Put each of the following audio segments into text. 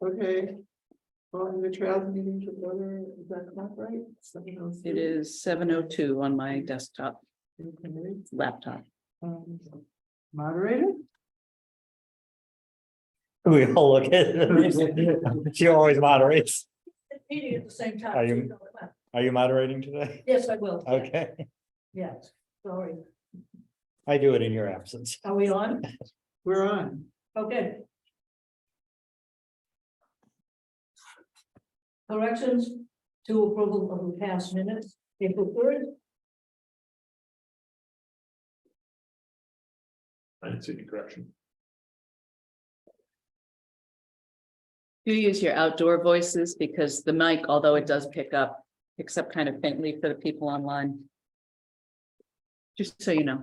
Okay. On the trails meeting to order, is that not right? 7:06. It is 7:02 on my desktop Okay. laptop. Moderator? We all look at it. She always moderates. Meeting at the same time. Are you- Are you moderating today? Yes, I will. Okay, Yes, sorry. I do it in your absence. Are we on? We're on. Okay. Corrections to approval of the past minutes, April 3rd. I didn't see any correction. You use your outdoor voices because the mic, although it does pick up, picks up kind of faintly for the people online. Just so you know.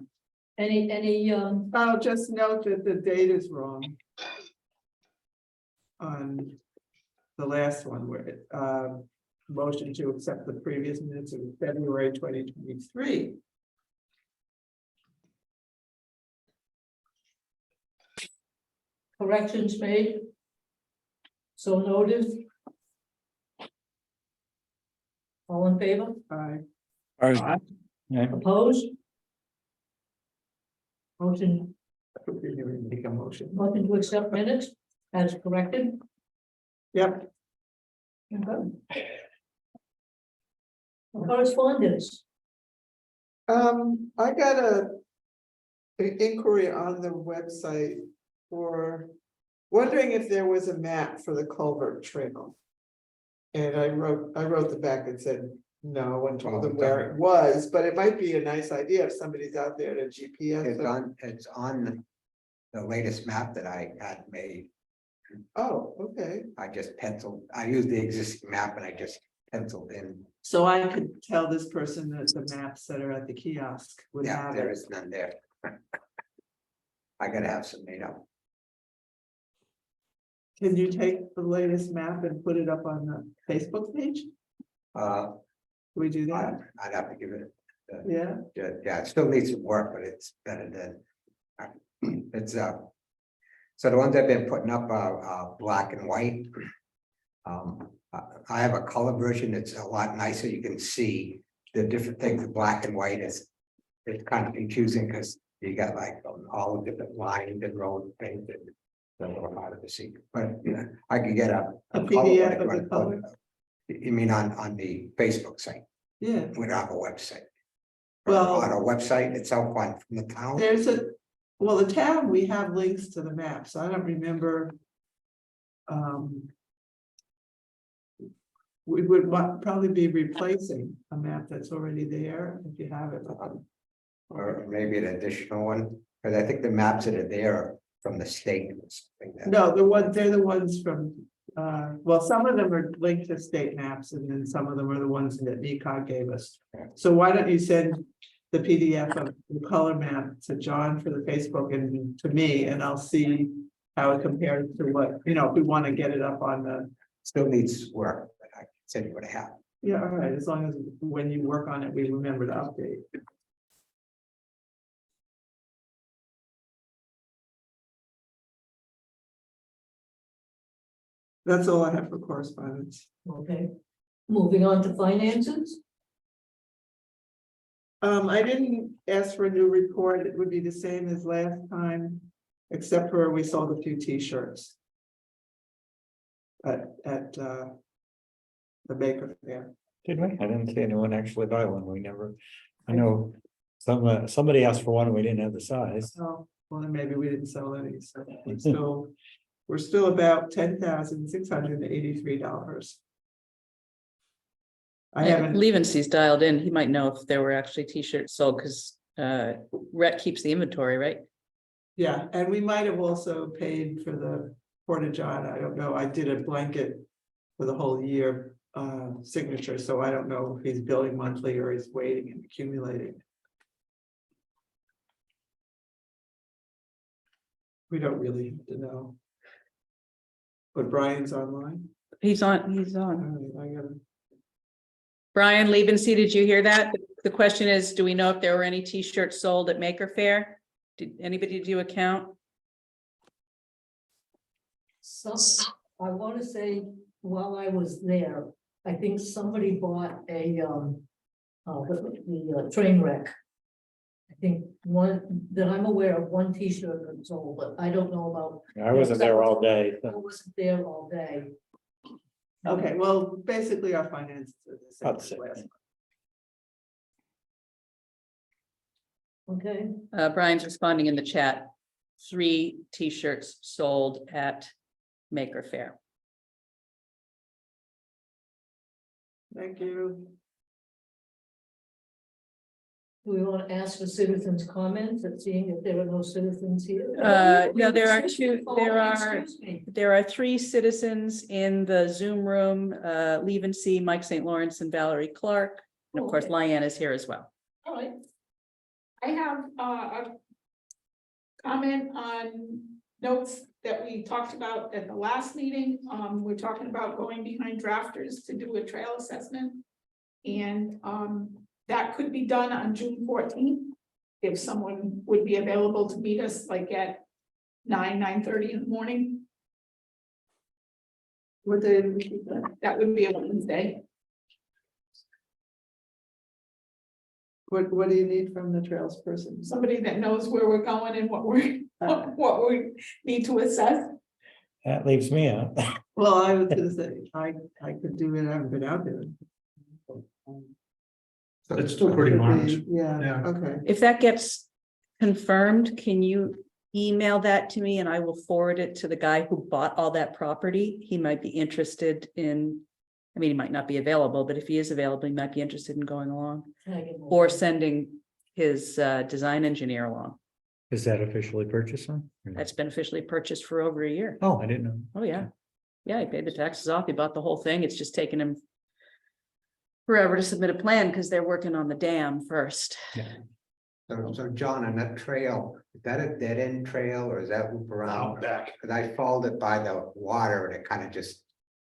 Any, I'll just note that the date is wrong. On the last one where it, motion to accept the previous minutes of February 2023. corrections made? So noted. All in favor? Opposed? Motion, Make a motion. motion to accept minutes as corrected. Yep, Okay. Correspondence, I got an inquiry on the website for wondering if there was a map for the culvert trail. And I wrote the back and said, no, and told them where it was, but it might be a nice idea if somebody's out there to GPS. It's on the latest map that I had made. Oh, okay, I used the existing map and I just penciled in. so I could tell this person that the maps that are at the kiosk would Yeah, have there it. is none there. I gotta have some made up. Can you take the latest map and put it up on the Facebook page? Can we do that? I'd have to give it, Yeah, yeah, it still needs some work, but it's better than. It's so the ones I've been putting up are black and white. I have a color version, it's a lot nicer, you can see the different things, the black and white is. It's kind of confusing because you got like all the different lines and road painted. A little harder to see, but you know, I could get a A color PDF like of one the color? You mean on the Facebook site? yeah, We don't have a website. Well- On a website itself on from the town. there's well, the town, we have links to the maps, I don't remember. We would probably be replacing a map that's already there, if you have it. Or maybe an additional one, because I think the maps that are there are from the state or something. No, they're the ones from, well, some of them are linked to state maps, and then some of them are the ones that NECOG gave us. So why don't you send the PDF of the color map to John for the Facebook and to me, and I'll see how it compares to what, you know, if we want to get it up on the, Still needs work, but I said you would have. yeah, all right, as long as when you work on it, we remember to update. That's all I have for correspondence. okay. Moving on to finances, I didn't ask for a new report, it would be the same as last time, except for we sold a few T-shirts. At the Baker Fair. Did we? I didn't see anyone actually buy one. We never, I know somebody asked for one and we didn't have the size. Oh, well, then maybe we didn't sell any, so we're still about $10,683. I haven't, Levency's dialed in. He might know if there were actually t-shirts sold because Rhett keeps the inventory, right? yeah, and we might have also paid for the Porta John, I don't know, I did a blanket for the whole year signature, so I don't know if he's billing monthly or he's waiting and accumulating. We don't really have to know. But Brian's online. He's on. All right, I gotta. Brian Levency, did you hear that? The question is, do we know if there were any t-shirts sold at Maker Faire? Did anybody do a count? some, I want to say, while I was there, I think somebody bought the train wreck. I think one, that I'm aware of, one T-shirt that was sold, but I don't know about, I wasn't there all day. I wasn't there all day. Okay, well, basically our finances are the same. About the as same, last yeah. month. Okay, Brian's responding in the chat. 3 T-shirts sold at Maker Faire. Thank you. do we want to ask for citizens' comments and seeing if there are no citizens here? No, there are two, Oh, there are, excuse me. there are 3 citizens in the Zoom room, Leave and See, Mike St. Lawrence and Valerie Clark. And of course, Okay. Lyanne is here as well. All right, I have a comment on notes that we talked about at the last meeting. We're talking about going behind drafters to do a trail assessment. And that could be done on June 14th. If someone would be available to meet us like at 9:30 in the morning, What day did we keep that? that would be a Wednesday. What do you need from the trails person? Somebody that knows where we're going and what what we need to assess. That leaves me out. Well, I was gonna say, I could do it, I haven't been out there. It's still pretty large. Yeah, Yeah. okay. If that gets confirmed, can you email that to me and I will forward it to the guy who bought all that property? He might be interested in, I mean, he might not be available, but if he is available, he might be interested in going along can I get more? or sending his design engineer along. Is that officially purchased then? That's been officially purchased for over a year. Oh, I didn't know. Oh, yeah. Yeah, he paid the taxes off. He bought the whole thing. It's just taken him forever to submit a plan because they're working on the dam first. So John, on that trail, is that a dead end trail or is that loop around? Out back. Cause I followed it by the water and it kind of just,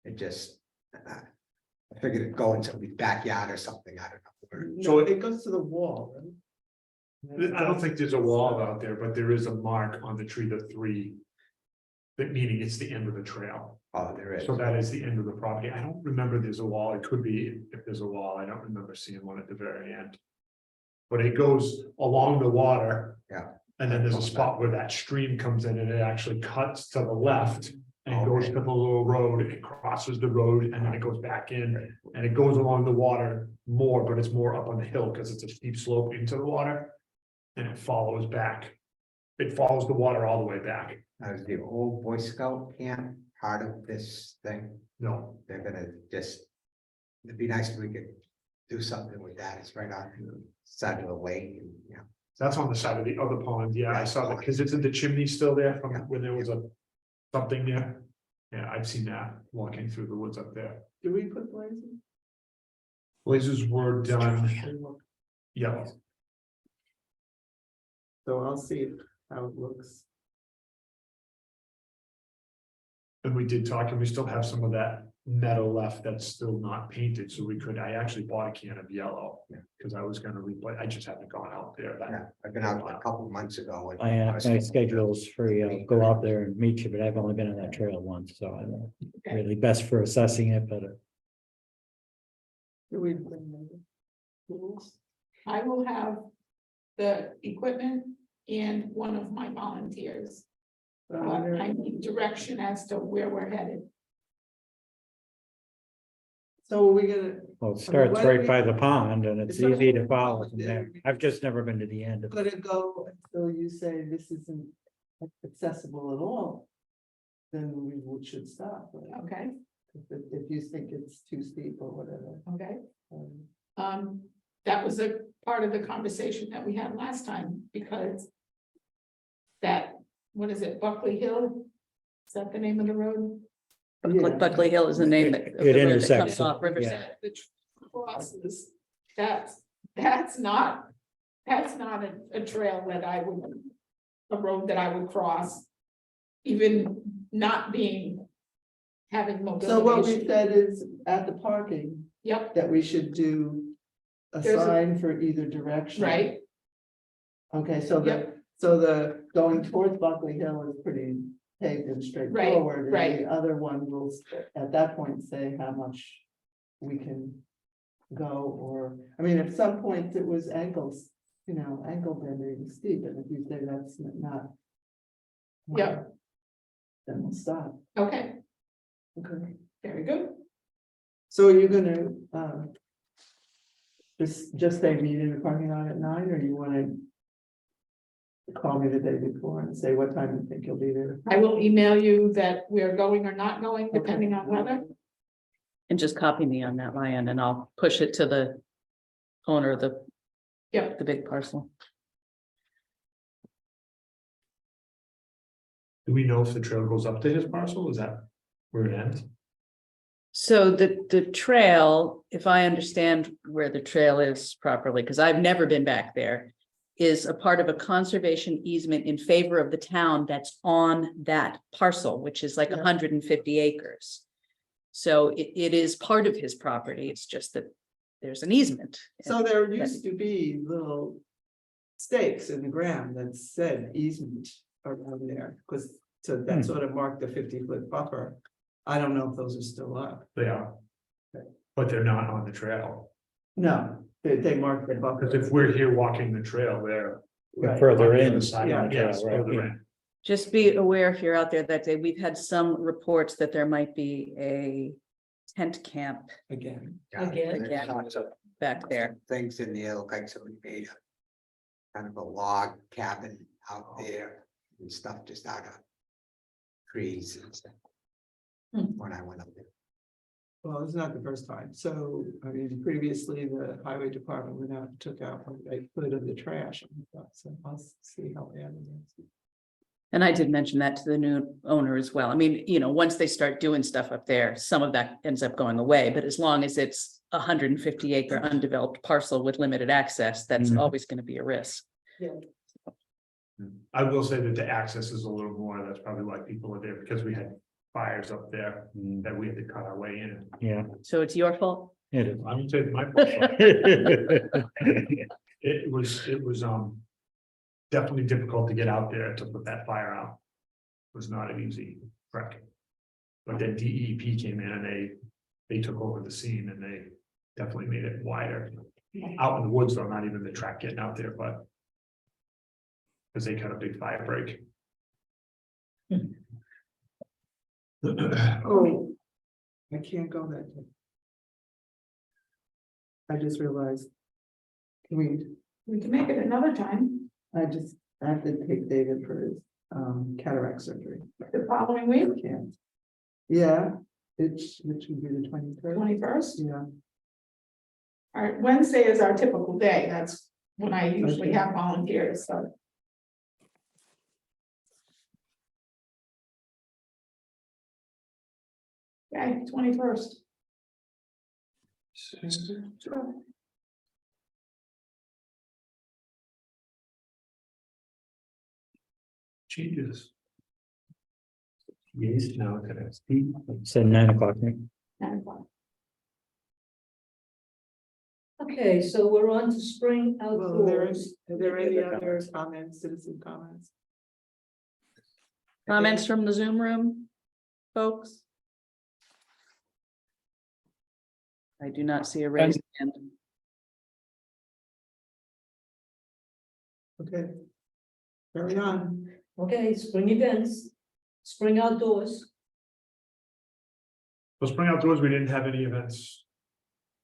I figured it'd go in somebody's backyard or something, I don't know. So it goes to the wall, right? I don't think there's a wall out there, but there is a mark on the tree, the 3. That meaning it's the end of the trail. Oh, there is. So that is the end of the property. I don't remember there's a wall. It could be if there's a wall. I don't remember seeing one at the very end. But it goes along the water. Yeah. And then there's a spot where that stream comes in and it actually cuts to the left. And goes Okay. to the little road, it crosses the road and then it goes back in and it goes along the water more, but it's more up on the hill because it's a steep slope into the water. And it follows back. It follows the water all the way back. Now, is the old Boy Scout camp part of this thing? No, They're gonna just, it'd be nice if we could do something with that. It's right on the side of the lake and, you know. that's on the side of the other pond. Yeah, I saw that because isn't the chimney still there from Yeah. when there was a something there? Yeah, I've seen that walking through the woods up there. Do we put blazes? Blazes were done. Yeah, So I'll see how it looks. and we did talk and we still have some of that metal left that's still not painted. So I actually bought a can of yellow. Yeah. Because I was gonna replay, I just haven't gone out there. Yeah, I've been out a couple of months ago. and My schedule's free. I'll go out there and meet you, but I've only been on that trail once, so I don't know. Okay. Really best for assessing it, but Do we bring the tools? I will have the equipment and one of my volunteers. But I need direction as to where we're headed. So are we gonna, well, it starts why do right we- by the pond and it's It's not- easy to follow from there. I've just never been to the end of it. gonna go until you say this isn't accessible at all? Then should stop, right? Okay, If you think it's too steep or whatever. okay. Um, That was a part of the conversation that we had last time, because that, what is it, Buckley Hill? Is that the name of the road? Yeah. Buckley Hill is the name that. of the It road that intersects, comes off Riverside. yeah. The crosses, that's not a trail that I would, a road that I would cross. Even not being, having mobility. So what we issues. said is at the parking, Yep, that we should do a There's a- sign for either direction. right, Okay, so the going towards Buckley Hill is pretty paved and straightforward. And right. the other one will, at that point, say how much we can go, or, I mean, at some point it was ankles, ankle bending steep, and if you say that's not. Yeah. Then we'll stop. Okay, Okay. very good. So are you gonna, just say meet in the parking lot at 9, or you wanna call me the day before and say what time you think you'll be there? I will email you that we're going or not going, depending on weather. And just copy me on that, Ryan, and I'll push it to the owner of the. Yep. The big parcel. Do we know if the trail goes up to his parcel? Is that where it ends? So the trail, if I understand where the trail is properly, because I've never been back there, is a part of a conservation easement in favor of the town that's on that parcel, which is like Yeah. 150 acres. So it is part of his property. It's just that there's an easement. So there used to be little stakes in the ground that said easement around there, because, so that sort of marked the 50-foot buffer. I don't know if those are still up. They are. But they're not on the trail, No, they marked the because buffer. if we're here walking the trail there. Right. Further on the in. other side of the Yeah. trail, further in. Just be aware if you're out there that day, we've had some reports that there might be a tent camp Again. Yeah, Again. there's lots of back there. things in there, look like somebody made a kind of a log cabin out there and stuff just out of trees and stuff. Hmm. When I went up there. Well, it's not the first time. So, I mean, previously the highway department went out and took out a foot of the trash. And stuff. So I'll see how bad it is. And I did mention that to the new owner as well. I mean, once they start doing stuff up there, some of that ends up going away, but as long as it's 150 acre undeveloped parcel with limited access, that's Mhm. always going to be a risk. I will say that the access is a little more, that's probably why people are there, because we had fires up there Mm, that we had to cut our way in. Yeah, So it's your fault? it is. I wouldn't say it's my fault. It was definitely difficult to get out there to put that fire out. It was not an easy trek. But then DEP came in and they took over the scene and they definitely made it wider. Out in the woods, though, not even the track getting out there, but because they cut a big fire break. Oh, I can't go that day. I just realized. We can make it another time, I have to take David for his cataract surgery. the following week, I can't. Yeah, it should be the 23rd. 21st. Yeah, All right, Wednesday is our typical day. That's when I usually Okay. have volunteers, so. Okay, 21st. Changes. Yes, now it's Said 9 o'clock, right? 9 o'clock. Okay, so we're on to spring well, outdoors. are there any other comments, citizen comments? Comments from the Zoom room, folks? I do not see a raised hand. Okay. Carry on. Okay, spring events, spring outdoors. Well, spring outdoors, we didn't have any events.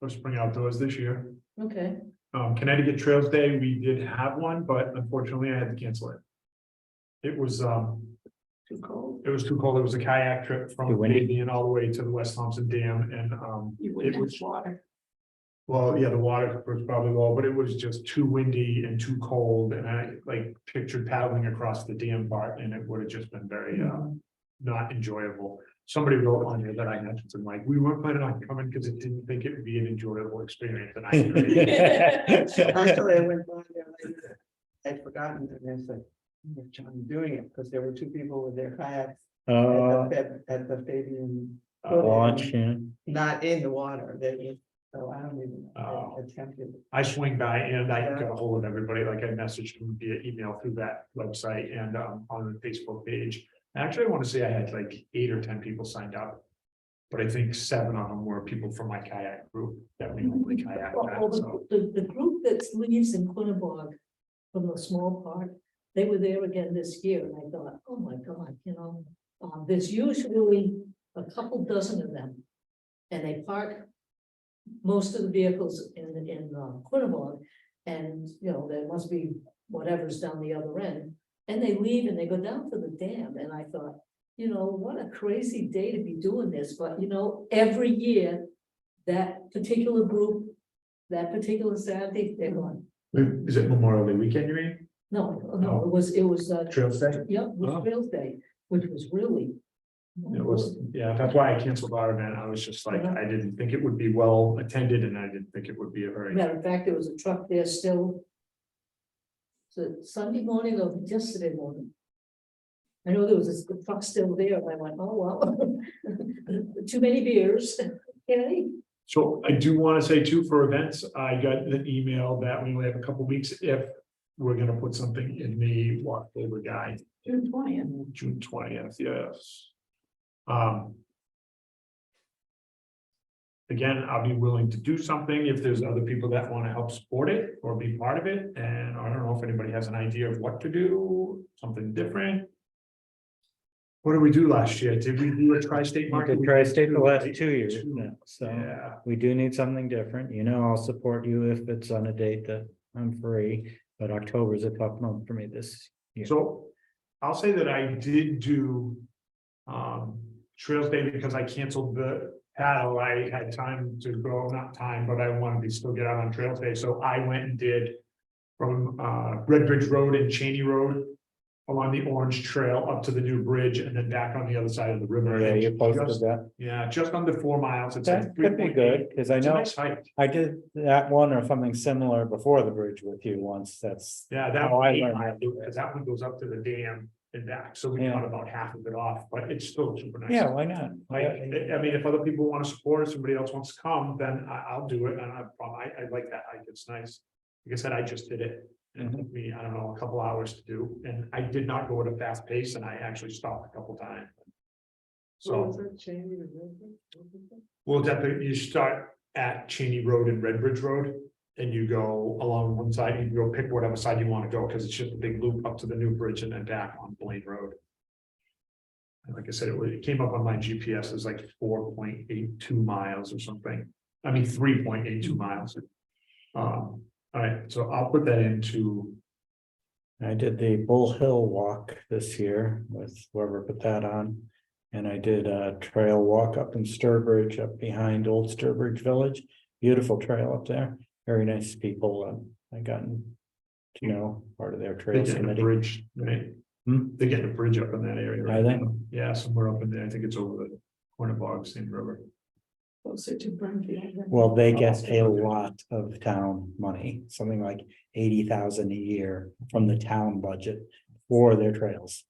For spring outdoors this year. Okay, Connecticut Trails Day, we did have one, but unfortunately I had to cancel it. It was Too cold. it was too cold. It was a kayak trip from Too windy. Canadian all the way to the West Thompson Dam and You it wouldn't have was, water. well, yeah, the water was probably low, but it was just too windy and too cold. And I like pictured paddling across the dam part and it would have just been very not enjoyable. Somebody wrote on here that I mentioned, and like, we weren't planning on coming because it didn't think it would be an enjoyable experience. And I agree. Actually, I went by there later. I'd forgotten that there's like, John doing it, because there were two people with their kayaks at the Fabian. Launch, yeah. Not in the water, they just, so I don't even Oh. attempted. I swing by and I got a hold of everybody, like I messaged them via email through that website and on the Facebook page. Actually, I want to say I had like 8 or 10 people signed up. But I think 7 of them were people from my kayak group that we normally kayak Well, at, so. the group that leaves in Quinnebog from the small park, they were there again this year, and I thought, oh my God, there's usually a couple dozen of them. And they park most of the vehicles in Quinnebog, and, there must be whatever's down the other end. And they leave and they go down to the dam, and I thought, what a crazy day to be doing this, but every year, that particular group, that particular Saturday, they're going. Is it Memorial Day weekend, you mean? No, it was, Trails Day? yeah, it was Oh. Trails Day, which was really. It was, yeah, that's why I canceled our event. I was just like, I didn't think it would be well attended and I didn't think it would be a very. Matter of fact, there was a truck there still. So Sunday morning or yesterday morning. I know there was a truck still there, and I went, oh, well, too many beers, okay? So I do want to say too, for events, I got an email that we only have a couple weeks if we're gonna put something in the October guide, June 20th. June 20th, yes. Again, I'll be willing to do something if there's other people that want to help support it or be part of it, and I don't know if anybody has an idea of what to do, something different. What did we do last year? Did we do a tri-state We market? did tri-state the last Right? 2 years Two. now, so Yeah, we do need something different, I'll support you if it's on a date that I'm free, but October is a tough month for me this year. so I'll say that I did do Trails Day because I canceled the paddle. I had time to go, not time, but I wanted to still get out on Trails Day, so I went and did from Red Bridge Road and Cheney Road along the Orange Trail up to the new bridge and then back on the other side of the river. Yeah, you posted Just- that. Yeah, just under 4 miles. It's like That could be 3.8. good, because I It's a know nice hike. I did that one or something similar before the bridge with you once, that's. Yeah, that Oh, I one, 8 learned miles, that. because that one goes up to the dam and back, so we Yeah. cut about half of it off, but it's still super nice. Yeah, why not? I mean, if other people want to support it, somebody else wants to come, then I'll do it, and I like that hike, it's nice. Like I said, I just did it, and it took me, I don't know, a couple hours to do, and I did not go at a fast pace, and I actually stopped a couple times. So, well, definitely, you start at Cheney Road and Red Bridge Road, and you go along one side, you can go pick whatever side you want to go, because it's just a big loop up to the new bridge and then back on Blaine Road. And like I said, it came up on my GPS as like 4.82 miles or something. I mean, 3.82 miles. All right, so I'll put that into, I did the Bull Hill walk this year with whoever put that on. And I did a trail walk up in Sturbridge, up behind Old Sturbridge Village. Beautiful trail up there. Very nice people. I gotten to know part of their they trails get a committee. bridge, right? Hmm? They get a bridge up in that area. Are they? Yeah, somewhere up in there. I think it's over the Corner Bog, Same River. Closer to Burnfield. Well, they get a lot of town money, something like 80,000 a year from the town budget for their trails.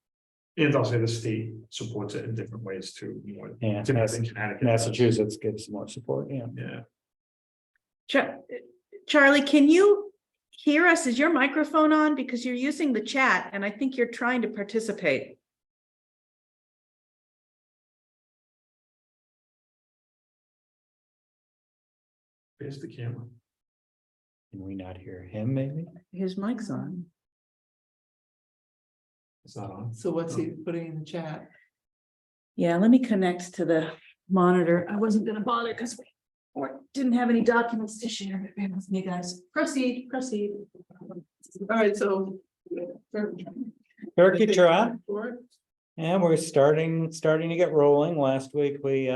And I'll say the state supports it in different ways too. Yeah, Typically Connecticut does. Massachusetts gives more support, yeah. Yeah, Charlie, can you hear us? Is your microphone on? Because you're using the chat and I think you're trying to participate. there's the camera. Can we not hear him, maybe? His mic's on. It's not on. So what's he putting in the chat? Yeah, let me connect to the monitor. I wasn't gonna bother because we didn't have any documents to share. But bear with me, guys. Proceed. All right, so. Turkey trot. And we're starting to get rolling. Last week, we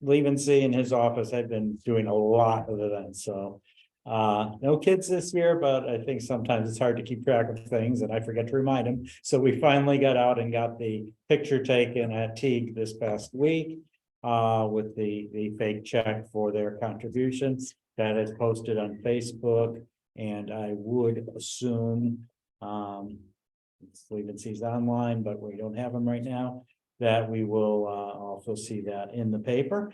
Levency in his office had been doing a lot of events, so. No kids this year, but I think sometimes it's hard to keep track of things and I forget to remind him. So we finally got out and got the picture taken at Teague this past week. With the fake check for their contributions that is posted on Facebook. And I would assume, Levency's online, but we don't have them right now, that we will also see that in the paper.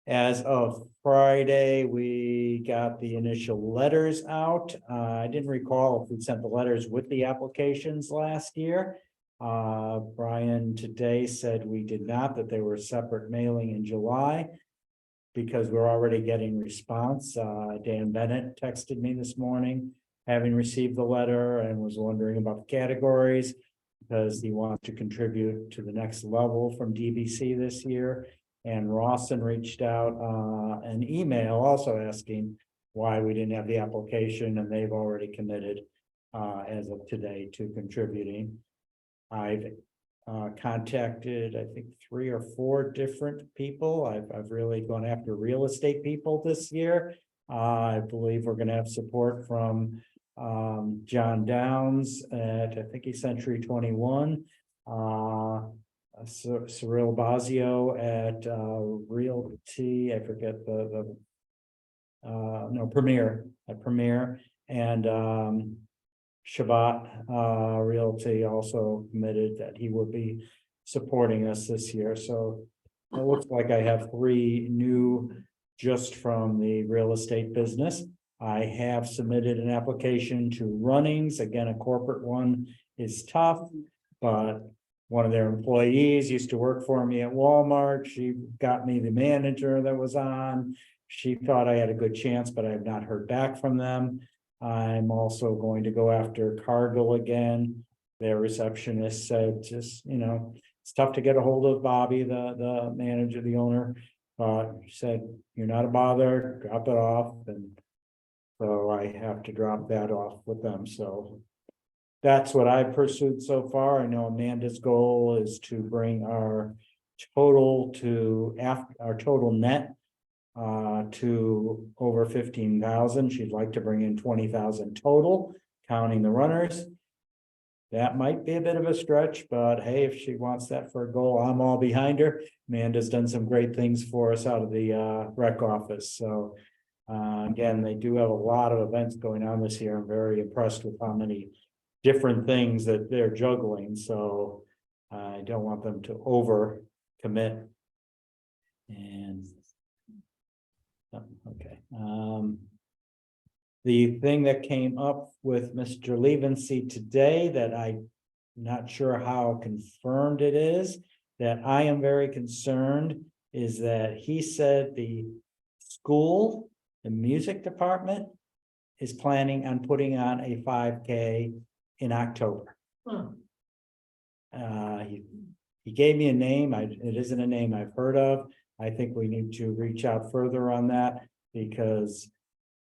As of Friday, we got the initial letters out. I didn't recall if we sent the letters with the applications last year. Brian today said we did not, that they were separate mailing in July. Because we're already getting response. Dan Bennett texted me this morning, having received the letter and was wondering about the categories. Because he wants to contribute to the next level from DVC this year. And Rawson reached out, an email also asking why we didn't have the application, and they've already committed. As of today to contributing. I've contacted, I think, 3 or 4 different people. I've really gone after real estate people this year. I believe we're gonna have support from John Downs at, I think he's Century 21. Cyril Bazio at Realty, I forget the no, Premier, at Premier, and Shabbat Realty also committed that he will be supporting us this year. So it looks like I have 3 new just from the real estate business. I have submitted an application to Runnings. Again, a corporate one is tough, but one of their employees used to work for me at Walmart. She got me the manager that was on. She thought I had a good chance, but I have not heard back from them. I'm also going to go after Cargill again. Their receptionist said, just, it's tough to get a hold of Bobby, the manager, the owner. She said, you're not a bother, drop it off. And so I have to drop that off with them. So that's what I've pursued so far. I know Amanda's goal is to bring our total net to over 15,000. She'd like to bring in 20,000 total, counting the runners. That might be a bit of a stretch, but hey, if she wants that for a goal, I'm all behind her. Amanda's done some great things for us out of the rec office. So again, they do have a lot of events going on this year. I'm very impressed with how many different things that they're juggling. So I don't want them to over commit. And okay. The thing that came up with Mr. Levency today that I'm not sure how confirmed it is, that I am very concerned, is that he said the school, the music department, is planning on putting on a 5K in October. Huh. He gave me a name. It isn't a name I've heard of. I think we need to reach out further on that, because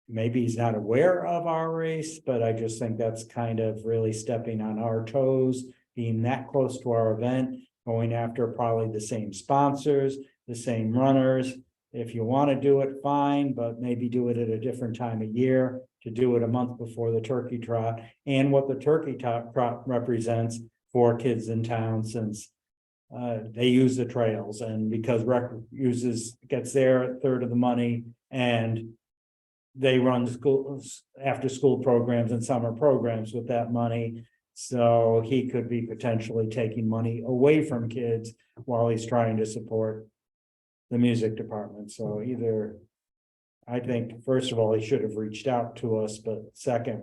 maybe he's not aware of our race, but I just think that's kind of really stepping on our toes, being that close to our event, going after probably the same sponsors, the same runners. If you want to do it, fine, but maybe do it at a different time of year, to do it a month before the turkey trot, and what the turkey trot represents for kids in town, since they use the trails, and because rec gets their third of the money, and they run schools, after school programs and summer programs with that money. So he could be potentially taking money away from kids while he's trying to support the music department. So either, I think, first of all, he should have reached out to us, but second,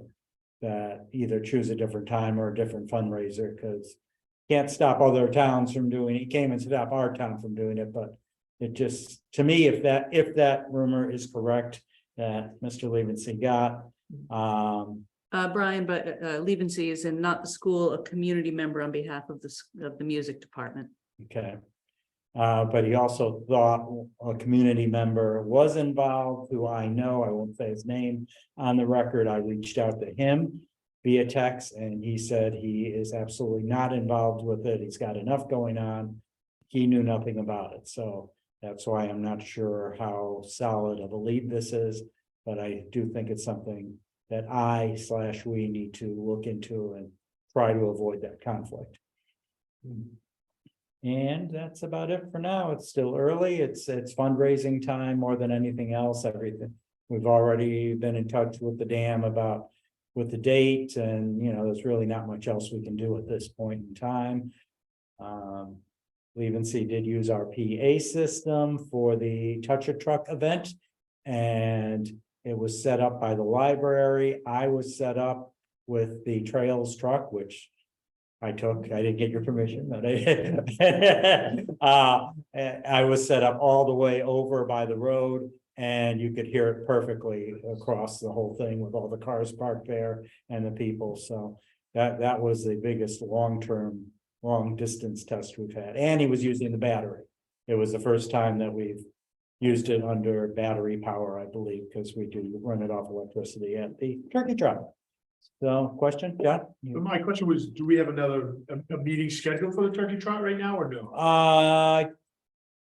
that either choose a different time or a different fundraiser, because can't stop other towns from doing it. He came and stopped our town from doing it, but it just, to me, if that rumor is correct, that Mr. Levency got, Brian, but Levency is in not the school, a community member on behalf of the music department. okay. But he also thought a community member was involved, who I know, I won't say his name on the record. I reached out to him via text, and he said he is absolutely not involved with it. He's got enough going on. He knew nothing about it. So that's why I'm not sure how solid of a lead this is, but I do think it's something that we need to look into and try to avoid that conflict. And that's about it for now. It's still early. It's fundraising time more than anything else. Everything. We've already been in touch with the dam with the date, and there's really not much else we can do at this point in time. Levency did use our PA system for the Touch a Truck event, and it was set up by the library. I was set up with the Trails truck, which I didn't get your permission, but I was set up all the way over by the road. And you could hear it perfectly across the whole thing with all the cars parked there and the people, so. That was the biggest long-term, long-distance test we've had, and he was using the battery. It was the first time that we've used it under battery power, I believe, because we do run it off electricity at the turkey trot. So, question, John? But my question was, do we have another, a meeting scheduled for the turkey trot right now or no? I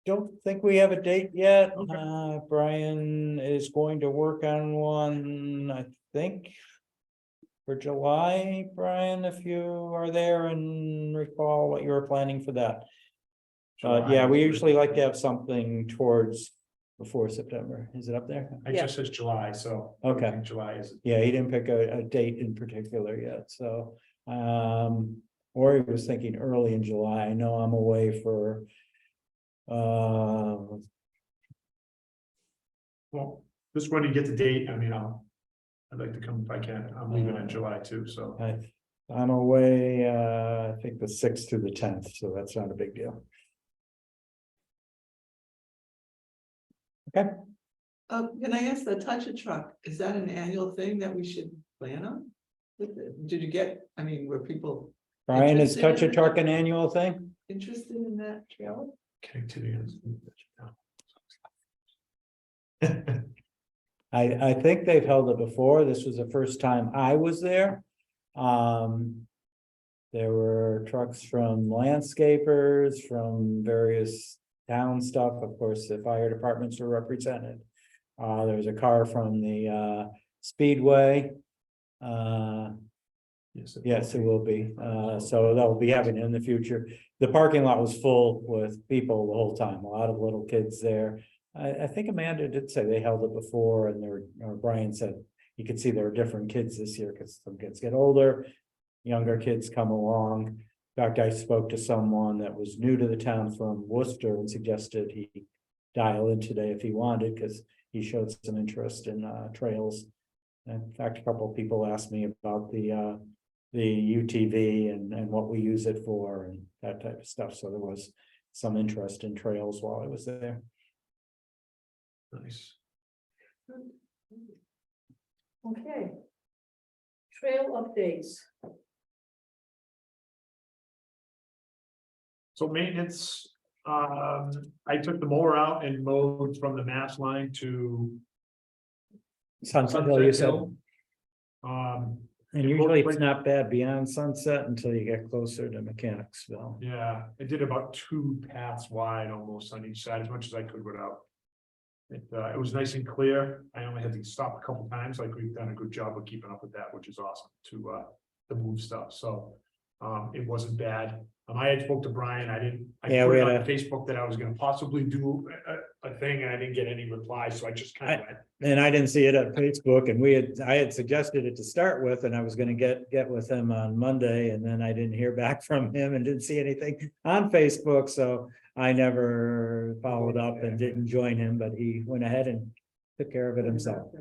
don't think we have a date yet. Okay. Brian is going to work on one, I think. For July, Brian, if you are there and recall what you were planning for that. Yeah, we usually like to have something towards before September. Is it up there? It just says July, so. Okay. July is. Yeah, he didn't pick a date in particular yet, so. Or he was thinking early in July. I know I'm away for. Well, just when you get the date, I mean, I'd like to come if I can. I'm leaving in July too, so. I'm away, I think the 6th through the 10th, so that's not a big deal. Okay. Can I ask, the touch a truck, is that an annual thing that we should plan on? Did you get, I mean, were people Brian, is Touch a Interested in Truck an annual thing? interested in that trail? Connectivity. I think they've held it before. This was the first time I was there. There were trucks from landscapers, from various town stuff. Of course, the fire departments were represented. There was a car from the Speedway. Yes, it will be. So they'll be having it in the future. The parking lot was full with people the whole time, a lot of little kids there. I think Amanda did say they held it before, and Brian said you could see there are different kids this year because some kids get older, younger kids come along. In fact, I spoke to someone that was new to the town from Worcester and suggested he dial in today if he wanted, because he showed some interest in trails. In fact, a couple of people asked me about the UTV and what we use it for and that type of stuff. So there was some interest in trails while I was there. Nice. Okay. Trail updates. So maintenance, I took the mower out and mowed from the mast line to. Sunset Hill, you said, Hill. and usually it's not bad beyond Sunset until you get closer to Mechanicsville. Yeah, I did about 2 paths wide almost on each side, as much as I could without. It was nice and clear. I only had to stop a couple times, like we've done a good job of keeping up with that, which is awesome to move stuff, so. It wasn't bad. I had spoke to Brian, I Yeah, put we it had on Facebook that I was gonna possibly do a thing, and I didn't get any replies, so I just kind of went. And I didn't see it on Facebook, and I had suggested it to start with, and I was gonna get with him on Monday, and then I didn't hear back from him and didn't see anything on Facebook, so I never followed up and didn't join him, but he went ahead and took care of it himself.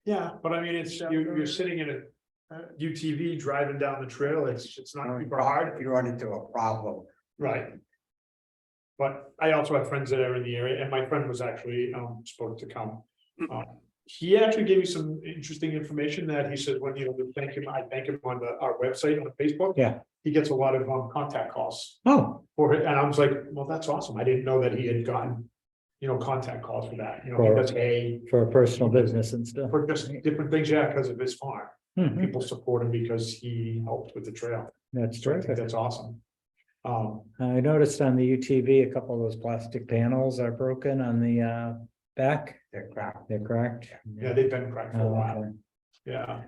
Yeah, but I mean, you're sitting in a UTV driving down the trail, it's not super hard. If you run into a problem. Right. But I also have friends that are in the area, and my friend was actually supposed to come. He actually gave me some interesting information that he said, when we thank him, I thank him on our website on Facebook. Yeah. He gets a lot of contact calls Oh, for it, and I was like, well, that's awesome. I didn't know that he had gotten, contact calls for that, For- because for personal business and stuff. for just different things, yeah, because of his farm. Mhm. People support him because he helped with the trail. That's So I think terrific. that's awesome. I noticed on the UTV, a couple of those plastic panels are broken on the back. They're cracked, They're cracked. Yeah, they've been cracked for a Oh, while. okay. Yeah.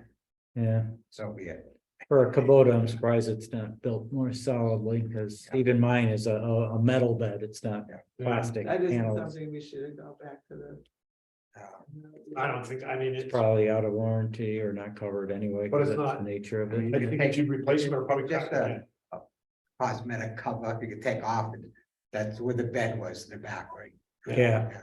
Yeah, so be it. for a Kubota, I'm surprised it's not built more solidly, because even mine is a metal bed, it's not plastic That isn't panels. something we should go back to the. I don't think, I mean, it's, Probably out of warranty or not covered anyway, But because it's that's not. the nature of I it. think if you replace them, or probably Just crack a- it. Cosmetic cover you could take off, and that's where the bed was in the back, right? Yeah.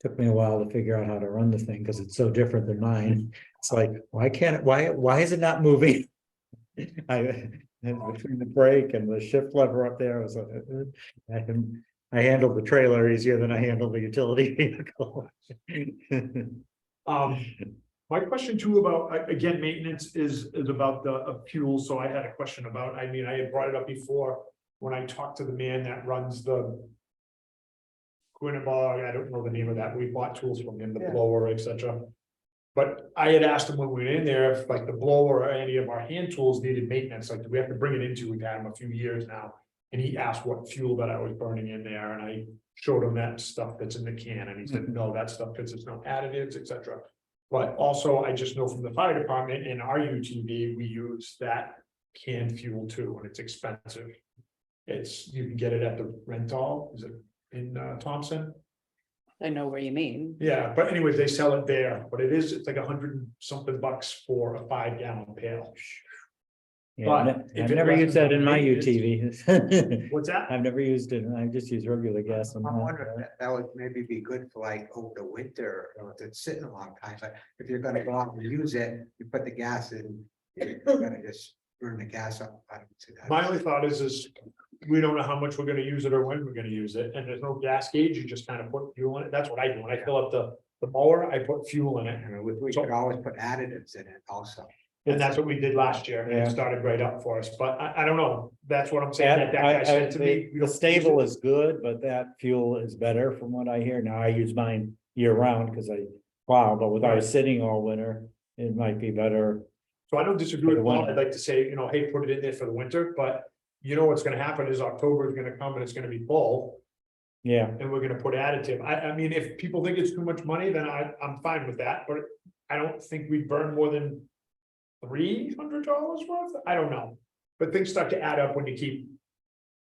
Took me a while to figure out how to run the thing, because it's so different than mine. It's like, why is it not moving? Between the brake and the shift lever up there, I was like, I handled the trailer easier than I handled the utility vehicle. My question too about, again, maintenance is about the fuel, so I had a question about, I mean, I had brought it up before. When I talked to the man that runs the. Quinnebog, I don't know the name of that, we bought tools from him, the Yeah. blower, etc. But I had asked him when we were in there, if like the blower or any of our hand tools needed maintenance, like, do we have to bring it into, we've had them a few years now. And he asked what fuel that I was burning in there, and I showed him that stuff that's in the can, and he said, no, that stuff, because there's no additives, etc. But also, I just know from the fire department in our UTV, we use that canned fuel too, and it's expensive. It's, you can get it at the rental, is it in Thompson? I know where you mean. Yeah, but anyways, they sell it there, but it's like $100-something for a 5-gallon pail. Yeah, But if I've it never used that in my lessens UTV. What's that? I've never used it, I just use regular gas. I'm wondering if that would maybe be good for like over the winter, or if it's sitting a long time, but if you're gonna go out and use it, you put the gas in. You're gonna just burn the gas up. I don't see that. My only thought is we don't know how much we're gonna use it or when we're gonna use it, and there's no gas gauge, you just kind of put fuel in it, that's what I do, when I fill up the mower, I put fuel in it. I mean, we could always put additives in it also. And that's what we did last year, and Yeah. it started right up for us, but I don't know, that's what I'm saying, that guy said to me. we The don't stable use is good, but that fuel is better from what I hear. Now I use mine year round because I plow, but with our sitting all winter, it might be better. So I don't disagree with Bob, I'd like to say, hey, put it in there for the winter, but you know what's gonna happen is October is gonna come and it's gonna be full. Yeah, And we're gonna put additive, I mean, if people think it's too much money, then I'm fine with that, but I don't think we burn more than. $300 worth, I don't know, but things start to add up when you keep.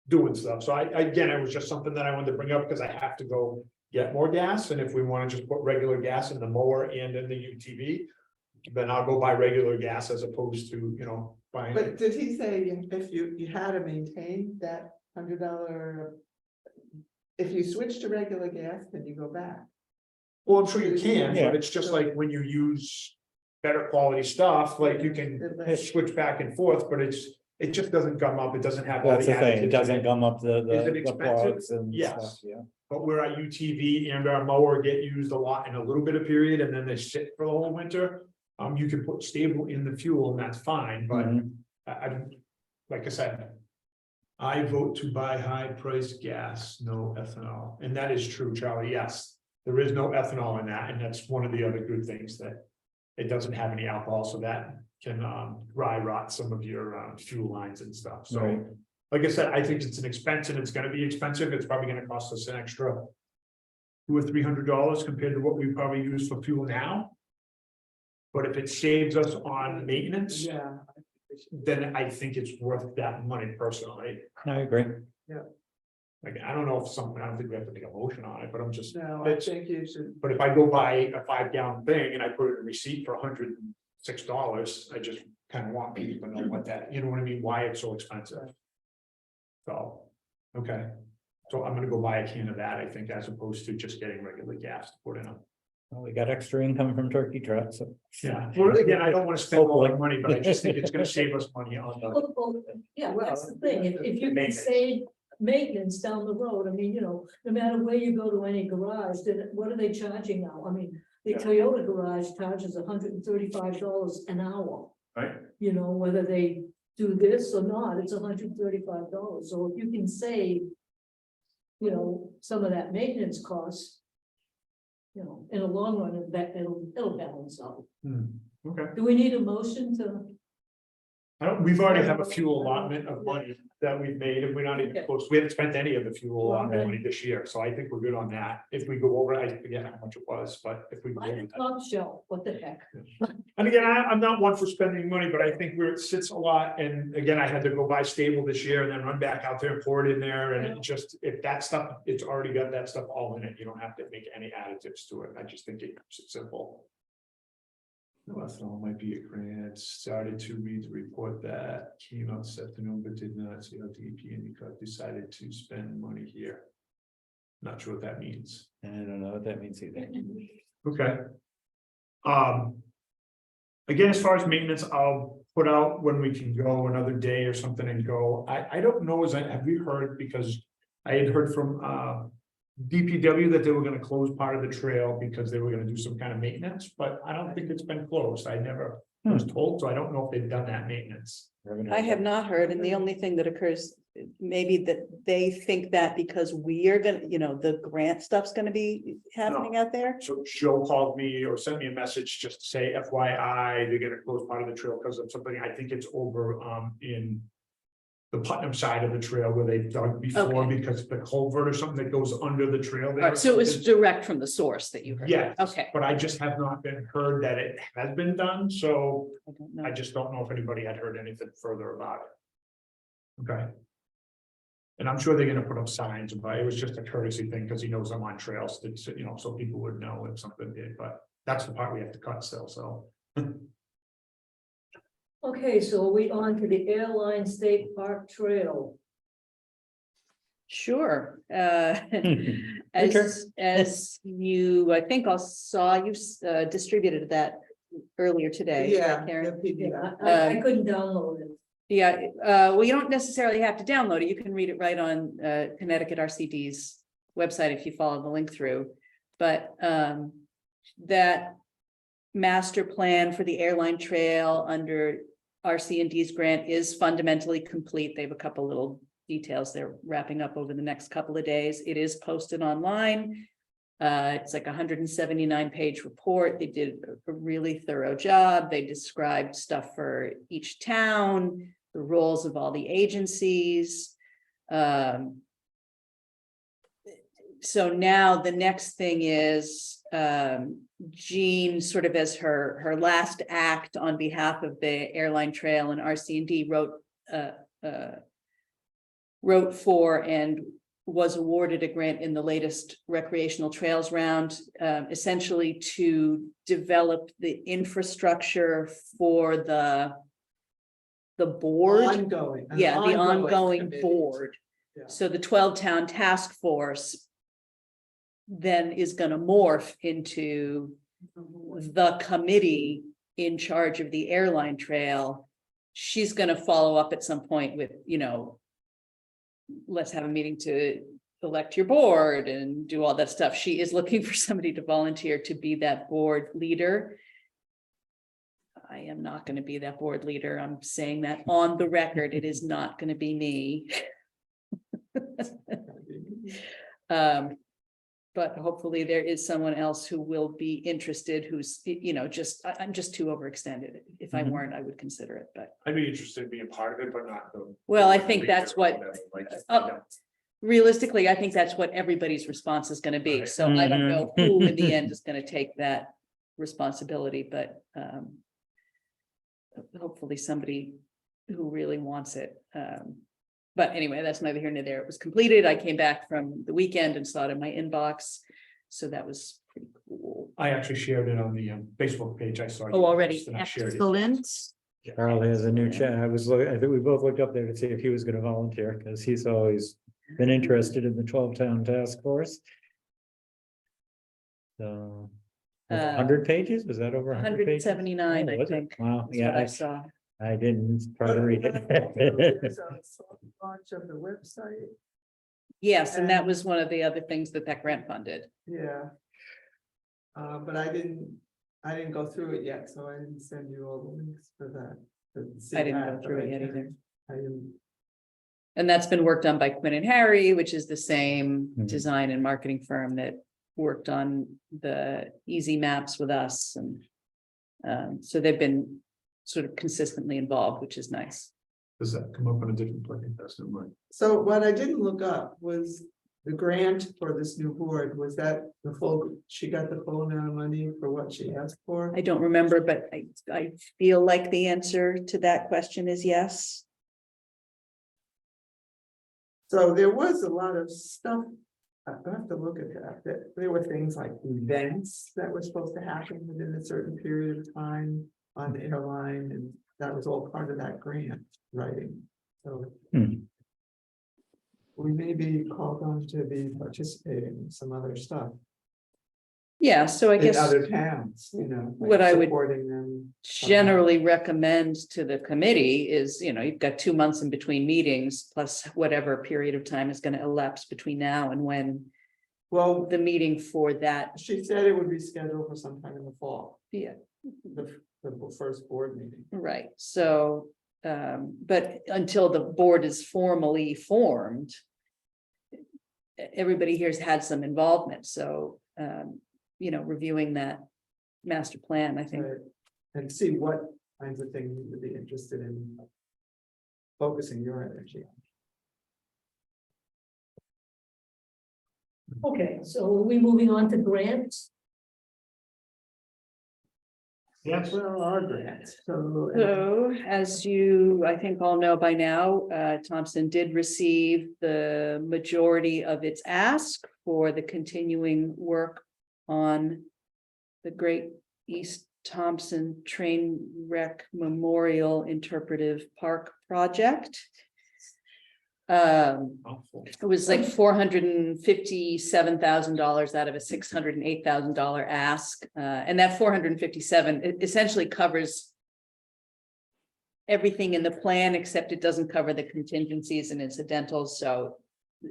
Doing stuff, so again, it was just something that I wanted to bring up because I have to go get more gas, and if we want to just put regular gas in the mower and in the UTV. Then I'll go buy regular gas as opposed to, buying. But did he say if you had to maintain that $100? If you switch to regular gas, then you go back. Well, I'm sure you can, Yeah. but it's just like when you use better quality stuff, like you can switch back and forth, but it just doesn't come up, it doesn't have. all that's the thing. additives It in doesn't it. gum up Is it the expensive? plugs and Yes. stuff, yeah. But where our UTV and our mower get used a lot in a little bit of period, and then they sit for the whole winter. You can put stable in the fuel and that's fine, but Mhm. like I said. I vote to buy high priced gas, no ethanol, and that is true, Charlie, yes, there is no ethanol in that, and that's one of the other good things that. It doesn't have any alcohol, so that can dry rot some of your fuel lines and stuff, so. Right. Like I said, I think it's an expense and it's gonna be expensive, it's probably gonna cost us an extra. $200 or $300 compared to what we probably use for fuel now. But if it saves us on maintenance, Yeah. then I think it's worth that money personally. I agree. Like, I don't know if something, I don't think we have to make a motion on it, but I'm just, No, I think you should. but if I go buy a 5-gallon thing and I put it in a receipt for $106, I just kind of want people to know what that, you know what I mean, why it's so expensive. So, okay, so I'm gonna go buy a can of that, I think, as opposed to just getting regular gas to put in them. Well, we got extra income from turkey trot, so. Yeah, well, again, I don't wanna spend all that Hopefully. money, but I just think it's gonna save us money on the. Well, yeah, that's the thing, if you can Maintenance. save maintenance down the road, I mean, no matter where you go to any garage, then what are they charging now? I mean, the Yeah. Toyota garage charges $135 an hour. Right. Whether they do this or not, it's $135, so if you can save. Some of that maintenance cost. In the long run, it'll balance out. Okay. Do we need a motion to? We've already have a fuel allotment of money that we've made, and we're not even Okay. close, we haven't spent any of the fuel allotment Okay. money this year, so I think we're good on that. If we go over, I forget how much it was, but if we go Buy over the that. top shelf, what the heck? And again, I'm not one for spending money, but I think where it sits a lot, and again, I had to go buy stable this year and then run back out there and pour it in there, and it just, if that stuff, it's already got that stuff all in it, you don't have to make any additives to it, I just think it keeps it simple. No ethanol might be a grant, started to read the report that came out this afternoon, but did not see how DEP and ECOG decided to spend money here. Not sure what that means. I don't know what that means either. Okay. Again, as far as maintenance, I'll put out when we can go another day or something and go. I don't know, have we heard, because I had heard from DPW that they were gonna close part of the trail because they were gonna do some kind of maintenance, but I don't think it's been closed. I never was told, so I don't know if they've done that maintenance. I have not heard, and the only thing that occurs, maybe that they think that because we are gonna, the grant stuff's gonna be happening out there. So Joe called me or sent me a message just to say FYI, they're gonna close part of the trail because of something. I think it's over in the Putnam side of the trail where they dug before, Okay. because the culvert or something that goes under the trail All there. right, so it was direct from the source that you heard. Yes. Okay. But I just have not been heard that it has been done, so I don't know. I just don't know if anybody had heard anything further about it. Okay. And I'm sure they're gonna put up signs, but it was just a courtesy thing, because he knows I'm on trails, that, so people would know if something did, but that's the part we have to cut still, so. Okay, so are we on to the Airline State Park Trail? Sure. Sure. As you, I think I saw you distributed that earlier today. Yeah. right, Karen? the PDF. I couldn't download it. Yeah, well, you don't necessarily have to download it. You can read it right on Connecticut RCD's website if you follow the link through. But that master plan for the airline trail under RC&D's grant is fundamentally complete. They have a couple little details they're wrapping up over the next couple of days. It is posted online. It's like a 179-page report. They did a really thorough job. They described stuff for each town, the roles of all the agencies. So now the next thing is Jean, sort of as her last act on behalf of the airline trail, and RC&D wrote for and was awarded a grant in the latest recreational trails round, essentially to develop the infrastructure for the board. Ongoing. an Yeah, the ongoing committee. board. Yeah. So the 12-town task force then is gonna morph into the committee in charge of the airline trail. She's gonna follow up at some point with, let's have a meeting to elect your board and do all that stuff. She is looking for somebody to volunteer to be that board leader. I am not going to be that board leader. I'm saying that on the record. It is not going to be me. But hopefully there is someone else who will be interested, who's, I'm just too overextended. If I Mhm. weren't, I would consider it, but I'd be interested in being part of it, but not the. Well, I think that's what- Whatever, like, Oh. realistically, I think that's what everybody's response is gonna be. Right. So I don't know who in the end Mhm. is gonna take that responsibility, but hopefully somebody who really wants it. But anyway, that's neither here nor there. It was completed. I came back from the weekend and saw it in my inbox. So that was pretty cool. I actually shared it on the Facebook page. I saw. Oh, already. and I shared it. Excellent. Charlie has a new chat. I think we both looked up there to see if he was gonna volunteer, because he's always been interested in the 12-town task force. So. 100 pages? Was that over 100 pages? 179, Oh, I was it? think. Wow, That's what I yeah, saw. I didn't try to read It's it. on the soft launch of the website, Yes, and that was one of the other things that grant funded. yeah. But I didn't go through it yet, so I didn't send you all the links for that. I didn't go through it yet either. I didn't. And that's been worked on by Quinn and Harry, which is the same Mhm. design and marketing firm that worked on the easy maps with us. And so they've been sort of consistently involved, which is nice. Does that come up on a different place? That's not right. So what I didn't look up was the grant for this new board, was that the full, she got the full amount of money for what she asked for? I don't remember, but I feel like the answer to that question is yes. So there was a lot of stuff. I have to look at that. There were things like events that were supposed to happen within a certain period of time on the airline, and that was all part of that grant writing. So Hmm. we may be called on to be participating in some other stuff. Yeah, so I in guess other towns, you know. like what I would Supporting them. generally recommend to the committee is, you've got 2 months in between meetings, plus whatever period of time is gonna elapse between now and when Well, the meeting for that, she said it would be scheduled for sometime in the fall, yeah, the first board meeting. right, so, but until the board is formally formed, everybody here's had some involvement, so, reviewing that master plan, I think. Right. And see what kinds of things you would be interested in focusing your energy on. Okay, so are we moving on to grants? Yes. Well, our grants, so. So, as you, I think all know by now, Thompson did receive the majority of its ask for the continuing work on the Great East Thompson Train Wreck Memorial Interpretive Park Project. It was like $457,000 out of a $608,000 ask, and that 457 essentially covers everything in the plan, except it doesn't cover the contingencies and incidentals. So,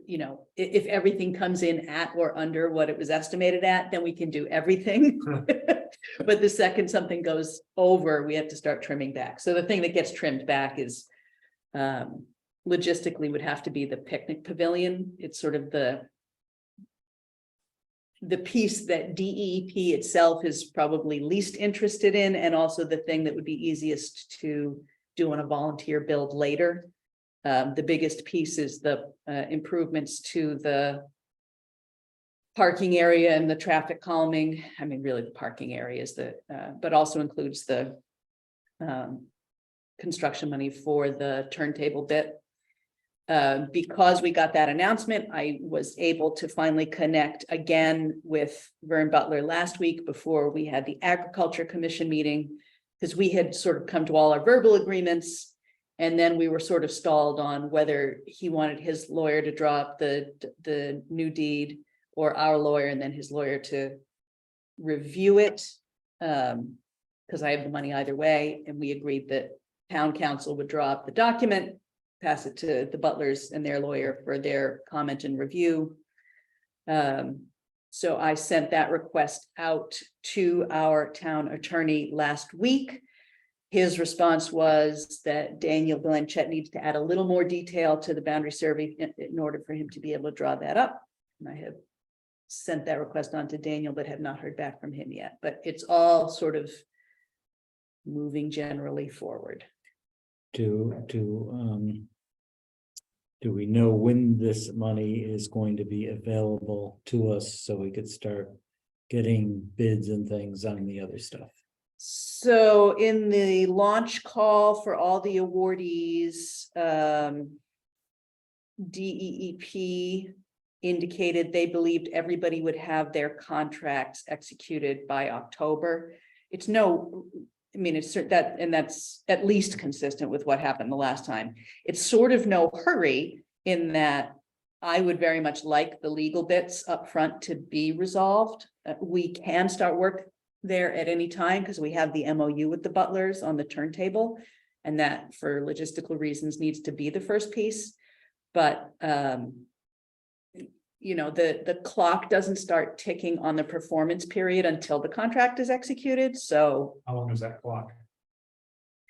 if everything comes in at or under what it was estimated at, then we can do everything. But the second something goes over, we have to start trimming back. So the thing that gets trimmed back is logistically would have to be the picnic pavilion. It's sort of the piece that DEP itself is probably least interested in, and also the thing that would be easiest to do on a volunteer build later. The biggest piece is the improvements to the parking area and the traffic calming. I mean, really the parking areas but also includes the construction money for the turntable bit. Because we got that announcement, I was able to finally connect again with Vern Butler last week before we had the Agriculture Commission meeting, because we had sort of come to all our verbal agreements. And then we were sort of stalled on whether he wanted his lawyer to draw up the new deed or our lawyer and then his lawyer to review it. Because I have the money either way, and we agreed that town council would draw up the document, pass it to the Butlers and their lawyer for their comment and review. So I sent that request out to our town attorney last week. His response was that Daniel Blanchett needs to add a little more detail to the boundary survey in order for him to be able to draw that up. And I have sent that request on to Daniel, but have not heard back from him yet. But it's all sort of moving generally forward. Do we know when this money is going to be available to us so we could start getting bids and things on the other stuff? So in the launch call for all the awardees, DEEP indicated they believed everybody would have their contracts executed by October. It's that, and that's at least consistent with what happened the last time. It's sort of no hurry in that I would very much like the legal bits up front to be resolved. We can start work there at any time because we have the MOU with the Butlers on the turntable, and that for logistical reasons needs to be the first piece. But the clock doesn't start ticking on the performance period until the contract is executed. So How long is that clock?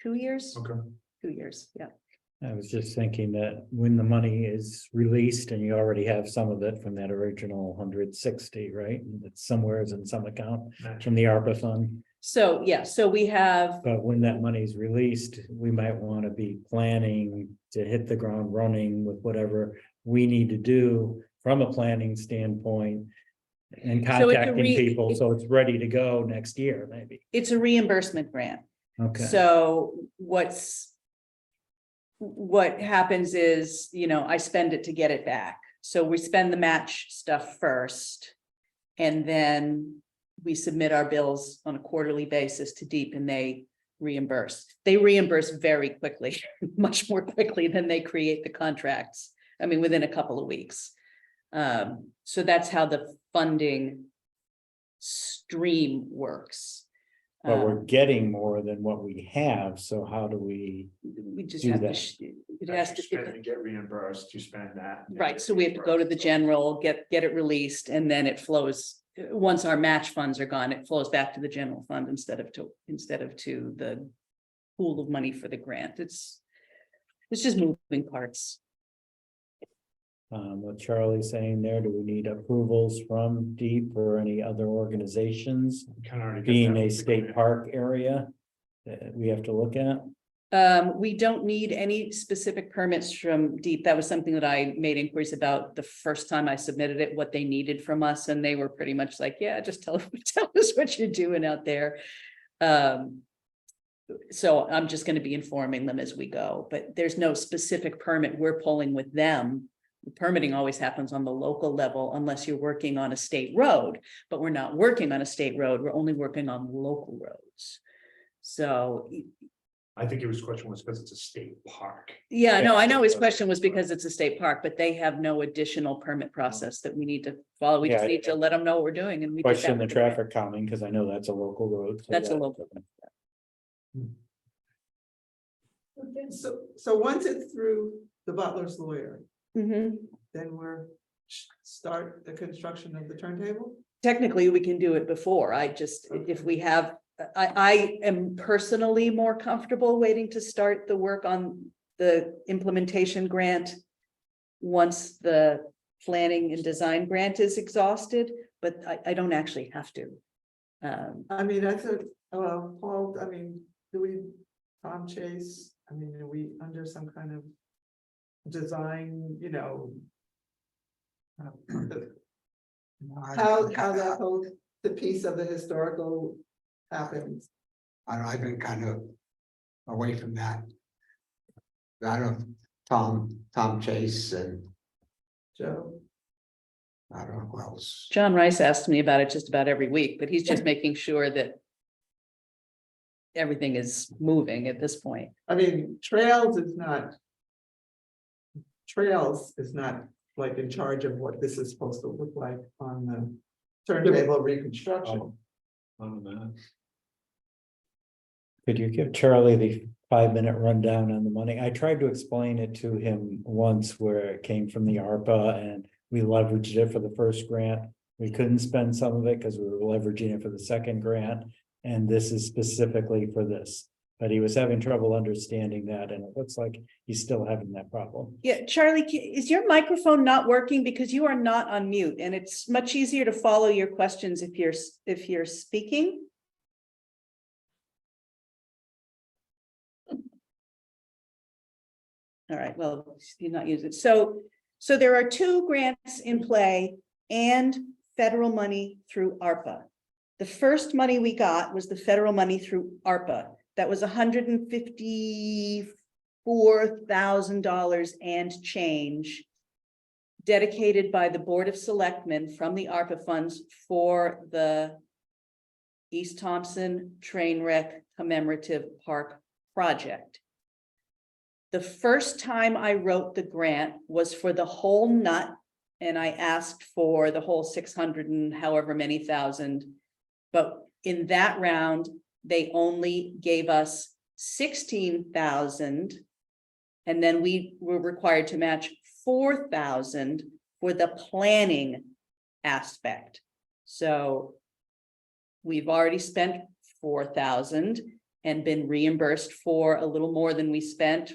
2 years, Okay. 2 years. Yeah. I was just thinking that when the money is released and you already have some of it from that original 160, right? It's somewhere in some account from the ARPA fund. So, yeah, so we have, But when that money is released, we might want to be planning to hit the ground running with whatever we need to do from a planning standpoint and So it's a contacting people, so it's ready to go next year, maybe. it's a reimbursement grant. Okay. So what happens is, I spend it to get it back. So we spend the match stuff first. And then we submit our bills on a quarterly basis to DEEP and they reimburse. They reimburse very quickly, much more quickly than they create the contracts. I mean, within a couple of weeks. So that's how the funding stream works. But we're Um, getting more than what we have, so how do we, We just do have to, that. it has You to. spend and get reimbursed, you spend that. and Right, get so we have to go to the reimbursed. general, get it released, and then it flows. Once our match funds are gone, it flows back to the general fund instead of to the pool of money for the grant. It's just moving parts. what Charlie's saying there, do we need approvals from DEEP or any other organizations? We can already get Being that a with the state grant. park area that we have to look at? We don't need any specific permits from DEEP. That was something that I made inquiries about the first time I submitted it, what they needed from us, and they were pretty much like, yeah, just tell us what you're doing out there. So I'm just gonna be informing them as we go, but there's no specific permit we're pulling with them. The permitting always happens on the local level unless you're working on a state road, but we're not working on a state road. We're only working on local roads. So, I think his question was because it's a state park. yeah, no, I know his Yeah. question was because it's a state park, but they have no additional permit process that we need to follow. We just Yeah. need to let them know what we're doing and we. did that Question the with grant. traffic calming, because I know that's a local road. so That's a that- local. So once it's through the butler's lawyer, Mhm. then start the construction of the turntable? Technically, we can do it before. I just, if we have, I am personally more comfortable waiting to start the work on the implementation grant. Once the planning and design grant is exhausted, but I don't actually have to. I mean, I thought, Paul, I mean, Tom Chase, I mean, are we under some kind of design, how that whole, the piece of the historical happens? I don't know, I've been kind of away from that. I don't know, Tom Chase and Joe? I don't know who else. John Rice asked me about it just about every week, but he's just making sure that everything is moving at this point. I mean, Trails is not like in charge of what this is supposed to look like on the turntable reconstruction. Could you give Charlie the 5-minute rundown on the money? I tried to explain it to him once where it came from the ARPA and we leveraged it for the first grant. We couldn't spend some of it because we were leveraging it for the second grant. And this is specifically for this, but he was having trouble understanding that. And it looks like he's still having that problem. Yeah, Charlie, is your microphone not working? Because you are not on mute and it's much easier to follow your questions if you're speaking. All right, well, you're not using it. So there are 2 grants in play and federal money through ARPA. The first money we got was the federal money through ARPA. That was $154,000 and change dedicated by the Board of Selectmen from the ARPA funds for the East Thompson Trainwreck Commemorative Park project. The first time I wrote the grant was for the whole nut, and I asked for the whole 600 and however many thousand. But in that round, they only gave us 16,000. And then we were required to match 4,000 for the planning aspect. So we've already spent 4,000 and been reimbursed for a little more than we spent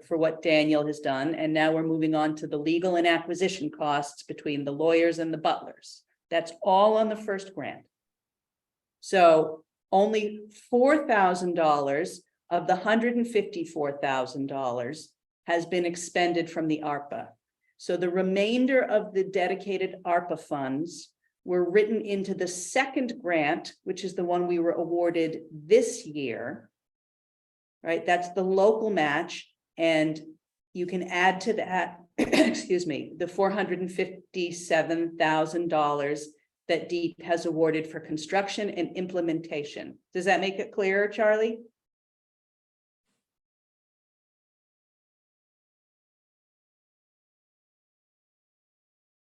for what Daniel has done. And now we're moving on to the legal and acquisition costs between the lawyers and the butlers. That's all on the first grant. So only $4,000 of the $154,000 has been expended from the ARPA. So the remainder of the dedicated ARPA funds were written into the second grant, which is the one we were awarded this year. Right, that's the local match, and you can add to that, excuse me, the $457,000 that DEEP has awarded for construction and implementation. Does that make it clearer, Charlie?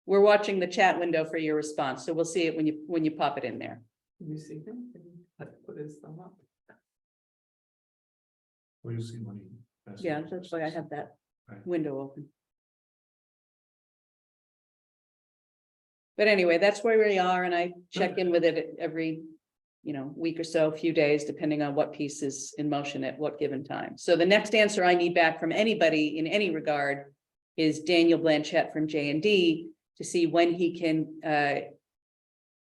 We're watching the chat window for your response, so we'll see it when you pop it in there. Can you see him? Can you put his thumb up? Well, you'll see money. Yeah, that's why I have that Right. window open. But anyway, that's where we are, and I check in with it every, week or so, few days, depending on what piece is in motion at what given time. So the next answer I need back from anybody in any regard is Daniel Blanchett from J&D to see when he can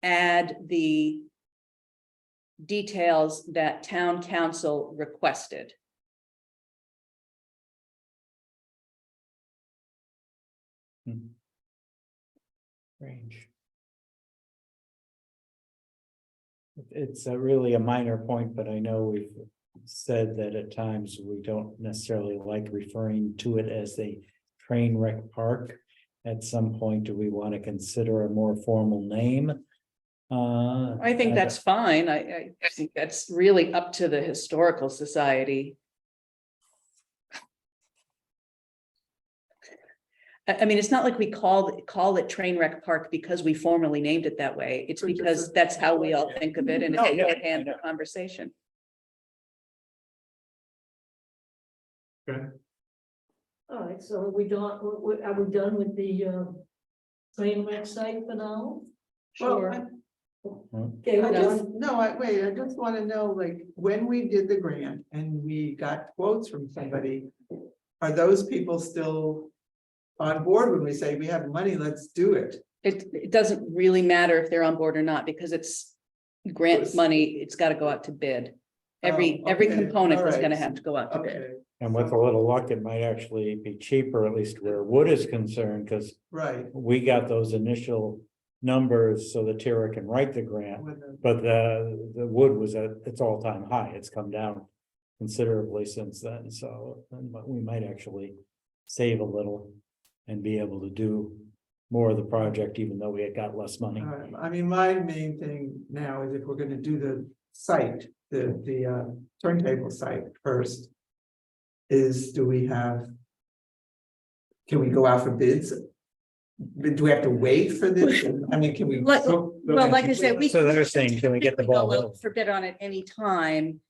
add the details that town council requested. Range. It's really a minor point, but I know we've said that at times we don't necessarily like referring to it as a train wreck park. At some point, do we want to consider a more formal name? I think that's fine. I think that's really up to the Historical Society. I mean, it's not like we call it Trainwreck Park because we formally named it that way. It's Or just because a- that's how we all think of it, and it's Oh, a yeah, shorthand I for know. conversation. Okay, All right, so are we done with the train website for now? Well, Sure. Okay, I we're just, done. no, I just want to know, like, when we did the grant and we got quotes from somebody, are those people still on board when we say we have money, let's do it? It doesn't really matter if they're on board or not, because it's grant Yes. money, it's got to go out to bid. Every okay, component is all gonna right. have to go out to bid. Okay, And with a little luck, it might actually be cheaper, at least where wood is concerned, because right. we got those initial numbers so that Tara can write the grant. With the- But the wood was at its all-time high. It's come down considerably since then, so we might actually save a little and be able to do more of the project, even though we had got less money. I mean, my main thing now is if we're gonna do the site, the turntable site first. Do we have? Can we go out for bids? Do we have to wait for this? I mean, can we? Well, like I said, we. So they're saying, can we get the ball Go out rolling? For bid on it any time.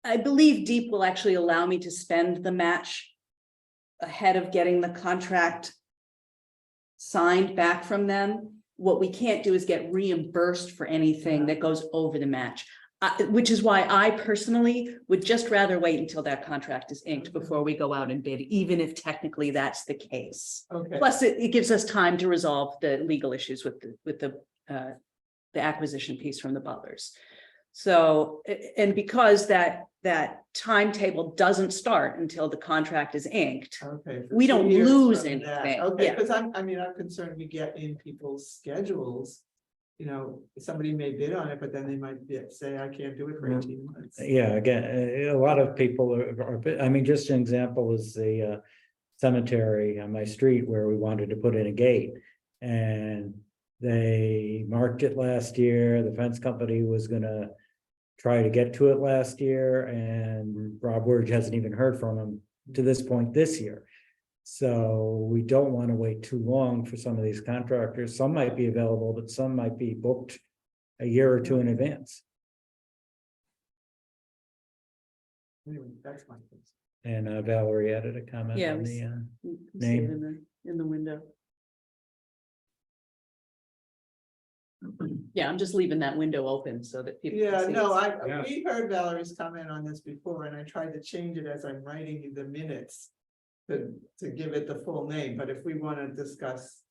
I believe Deep will actually allow me to spend the match ahead of getting the contract signed back from them. What we can't do is get reimbursed for anything that goes over the match. Which is why I personally would just rather wait until that contract is inked before we go out and bid, even if technically that's the case. Okay, Plus, it gives us time to resolve the legal issues with the acquisition piece from the Butlers. So, and because that timetable doesn't start until the contract is inked, okay. for we 2 don't years lose from that. anything, Okay, yeah. because I'm concerned we get in people's schedules. Somebody may bid on it, but then they might say, I can't do it for 18 months. Yeah, again, a lot of people I mean, just an example is the cemetery on my street where we wanted to put in a gate. And they marked it last year. The fence company was gonna try to get to it last year, and Rob Wurge hasn't even heard from him to this point this year. So we don't want to wait too long for some of these contractors. Some might be available, but some might be booked a year or two in advance. Anyway, that's my thing. And Valerie added a comment Yeah, on we the, You can see Name. it in the window. Yeah, I'm just leaving that window open so that people. can Yeah, see no, it. Yeah. we heard Valerie's comment on this before, and I tried to change it as I'm writing the minutes. To give it the full name, but if we want to discuss.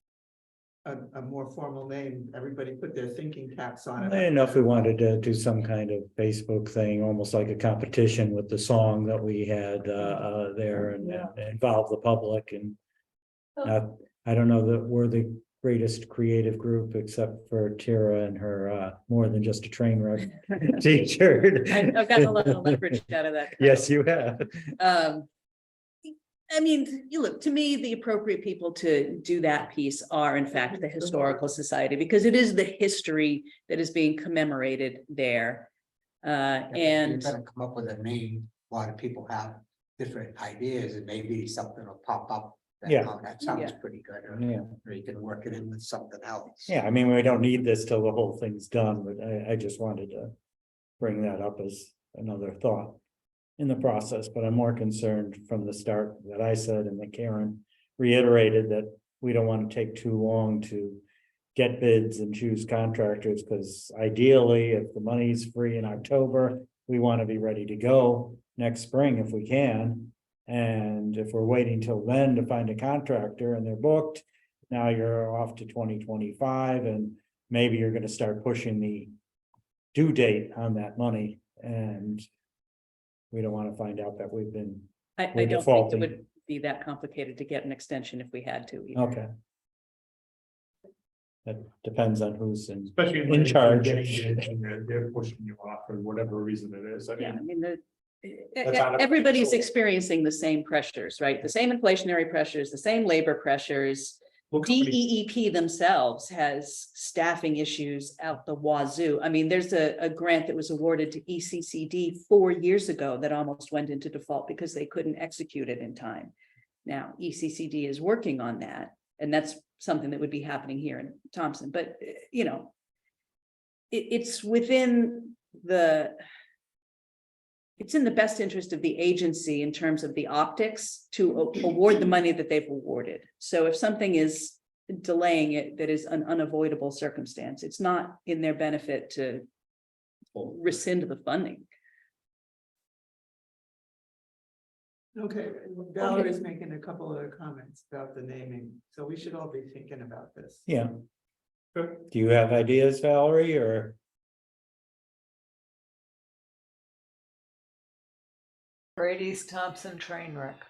A more formal name, everybody put their thinking caps on I it. didn't know if we wanted to do some kind of Facebook thing, almost like a competition with the song that we had there and involve the public and. I don't know that we're the greatest creative group except for Tara and her more than just a train wreck t-shirt. I've got a lot of leverage out of that. Yes, you have. I mean, you look, to me, the appropriate people to do that piece are in fact the Historical Society, because it is the history that is being commemorated there. And You're gonna come up with a name, a lot of people have different ideas, and maybe something will pop up Yeah. Oh, that sounds Yeah. pretty good, Yeah. or you can work it in with something else. Yeah, I mean, we don't need this till the whole thing's done, but I just wanted to bring that up as another thought in the process, but I'm more concerned from the start that I said and that Karen reiterated that we don't want to take too long to get bids and choose contractors, because ideally, if the money's free in October, we want to be ready to go next spring if we can. And if we're waiting till then to find a contractor and they're booked, now you're off to 2025, and maybe you're gonna start pushing the due date on that money, and we don't want to find out that we've been, I We're don't think defaulting. it would be that complicated to get an extension if we had to. either. okay. That depends on who's in. Especially In when they're charge. getting bids and they're pushing you off for whatever reason it is. I Yeah, I mean, mean, That's out of everybody's control. experiencing the same pressures, right? The same inflationary pressures, the same labor pressures. what company- DEEP themselves has staffing issues out the wazoo. I mean, there's a grant that was awarded to ECCD 4 years ago that almost went into default because they couldn't execute it in time. Now, ECCD is working on that, and that's something that would be happening here in Thompson, but you know, it's within the, it's in the best interest of the agency in terms of the optics to award the money that they've awarded. So if something is delaying it, that is an unavoidable circumstance, it's not in their benefit to rescind the funding. Okay, Valerie's making a couple of comments about the naming, so we should all be thinking about this. Yeah. Do you have ideas, Valerie, or? Brady's Thompson train wreck.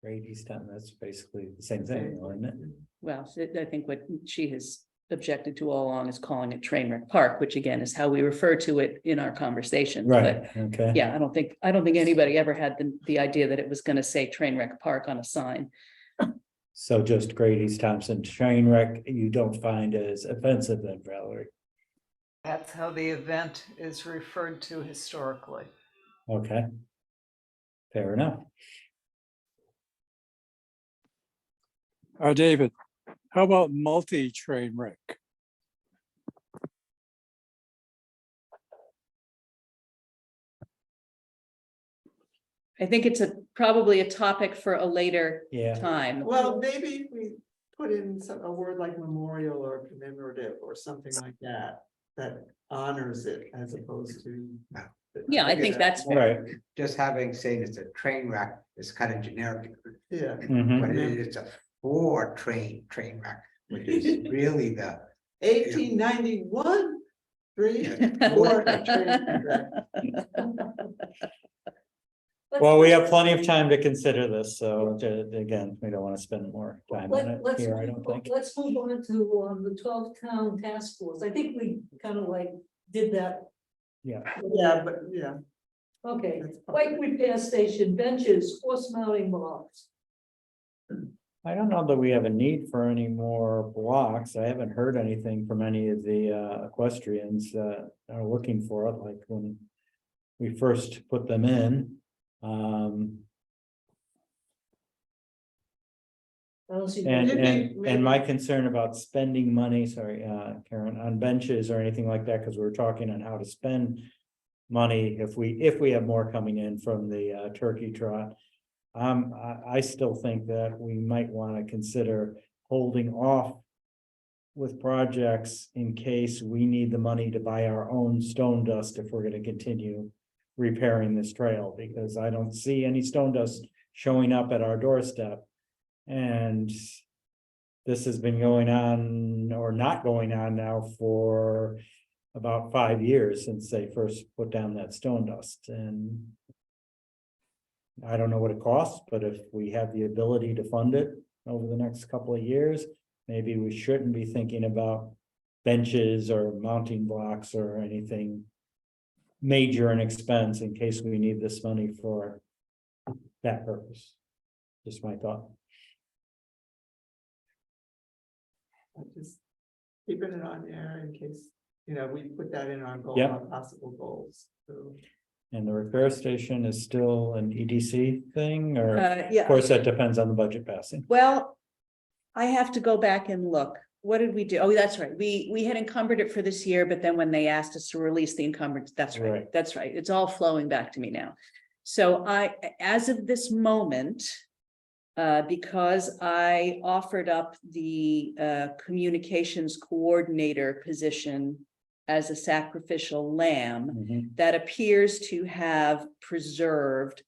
Great East Town, that's basically the same thing, isn't it? Well, I think what she has objected to all along is calling it Trainwreck Park, which again is how we refer to it in our conversation. Right, okay. Yeah, I don't think anybody ever had the idea that it was gonna say Trainwreck Park on a sign. So just Great East Thompson train wreck, you don't find as offensive then, Valerie? That's how the event is referred to historically. Okay. Fair enough. David, how about multi-train wreck? I think it's probably a topic for a later Yeah, time. Well, maybe we put in a word like memorial or commemorative or something like that, that honors it as opposed to. Yeah, I think that's right. Just having said it's a train wreck is kind of generic, Yeah, Mhm. but it's a train wreck, which is really the. 1891, 3, 4. train wreck. Well, we have plenty of time to consider this, so again, we don't want to spend more time on it Let's here, I don't think. let's move on to the 12th town task force. I think we kind of like did that. Yeah, Yeah, but yeah. Okay, that's bike probably- repair station, benches, horse mounting blocks. I don't know that we have a need for any more blocks. I haven't heard anything from any of the equestrians that are looking for it, like when we first put them in. I don't see. And my concern about spending money, sorry, Karen, on benches or anything like that, because we're talking on how to spend money if we have more coming in from the turkey trot. I still think that we might want to consider holding off with projects in case we need the money to buy our own stone dust if we're going to continue repairing this trail, because I don't see any stone dust showing up at our doorstep. And this has been going on or not going on now for about 5 years since they first put down that stone dust. And I don't know what it costs, but if we have the ability to fund it over the next couple of years, maybe we shouldn't be thinking about benches or mounting blocks or anything major in expense in case we need this money for that purpose. Just my thought. Just keeping it on there in case, we put that in our goal, Yep. our possible goals. So, And the repair station is still an EDC thing, or, of Yeah, course, that depends on the budget passing. well, I have to go back and look. What did we do? Oh, that's right. We had encumbered it for this year, but then when they asked us to release the encumbrance, that's right. Right. That's right. It's all flowing back to me now. So as of this moment, because I offered up the communications coordinator position as a sacrificial lamb, Mhm. that appears to have preserved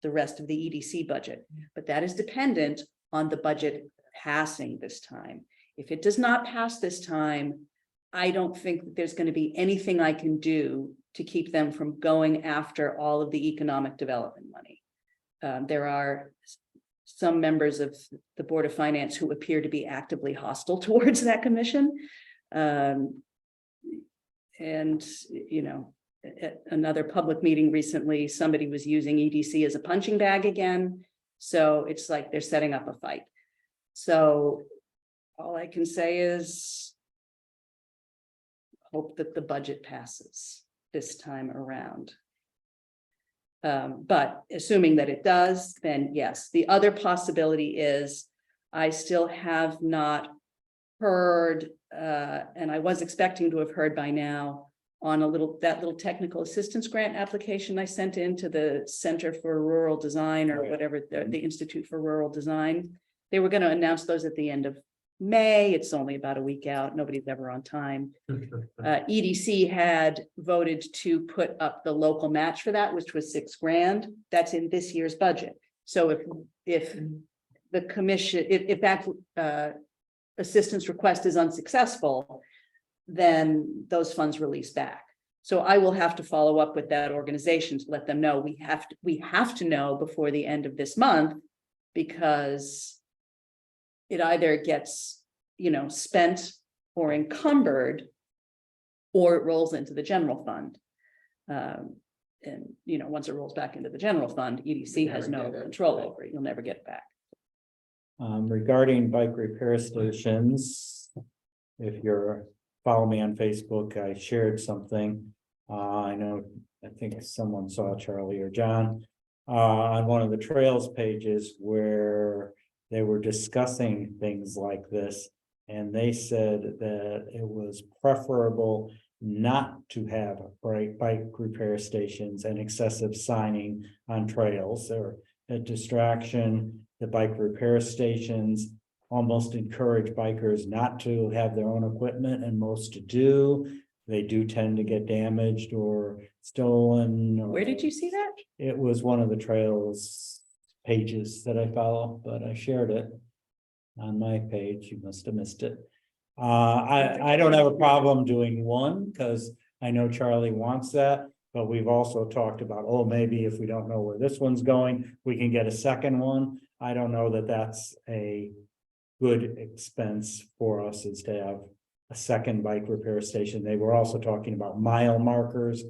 the rest of the EDC budget. But that is dependent on the budget passing this time. If it does not pass this time, I don't think that there's going to be anything I can do to keep them from going after all of the economic development money. There are some members of the Board of Finance who appear to be actively hostile towards that commission. And, you know, at another public meeting recently, somebody was using EDC as a punching bag again. So it's like they're setting up a fight. So all I can say is hope that the budget passes this time around. But assuming that it does, then yes, the other possibility is I still have not heard, and I was expecting to have heard by now on that little technical assistance grant application I sent in to the Center for Rural Design or Oh, yeah. whatever, the Institute for Rural Design. They were going to announce those at the end of May. It's only about a week out. Nobody's ever on time. EDC had voted to put up the local match for that, which was $6,000. That's in this year's budget. So if the commission, if that assistance request is unsuccessful, then those funds release back. So I will have to follow up with that organization to let them know we have to know before the end of this month, because it either gets, you know, spent or encumbered, or it rolls into the general fund. And, you know, once it rolls back into the general fund, EDC has no control over it. You'll never get it back. Regarding bike repair stations, if you're follow me on Facebook, I shared something. I know, I think someone saw Charlie or John on one of the trails pages where they were discussing things like this. And they said that it was preferable not to have bike repair stations and excessive signing on trails, or a distraction. The bike repair stations almost encourage bikers not to have their own equipment, and most do. They do tend to get damaged or stolen. Where did you see that? It was one of the trails pages that I follow, but I shared it on my page. You must have missed it. I don't have a problem doing one, because I know Charlie wants that, but we've also talked about, oh, maybe if we don't know where this one's going, we can get a second one. I don't know that that's a good expense for us, is to have a second bike repair station. They were also talking about mile markers.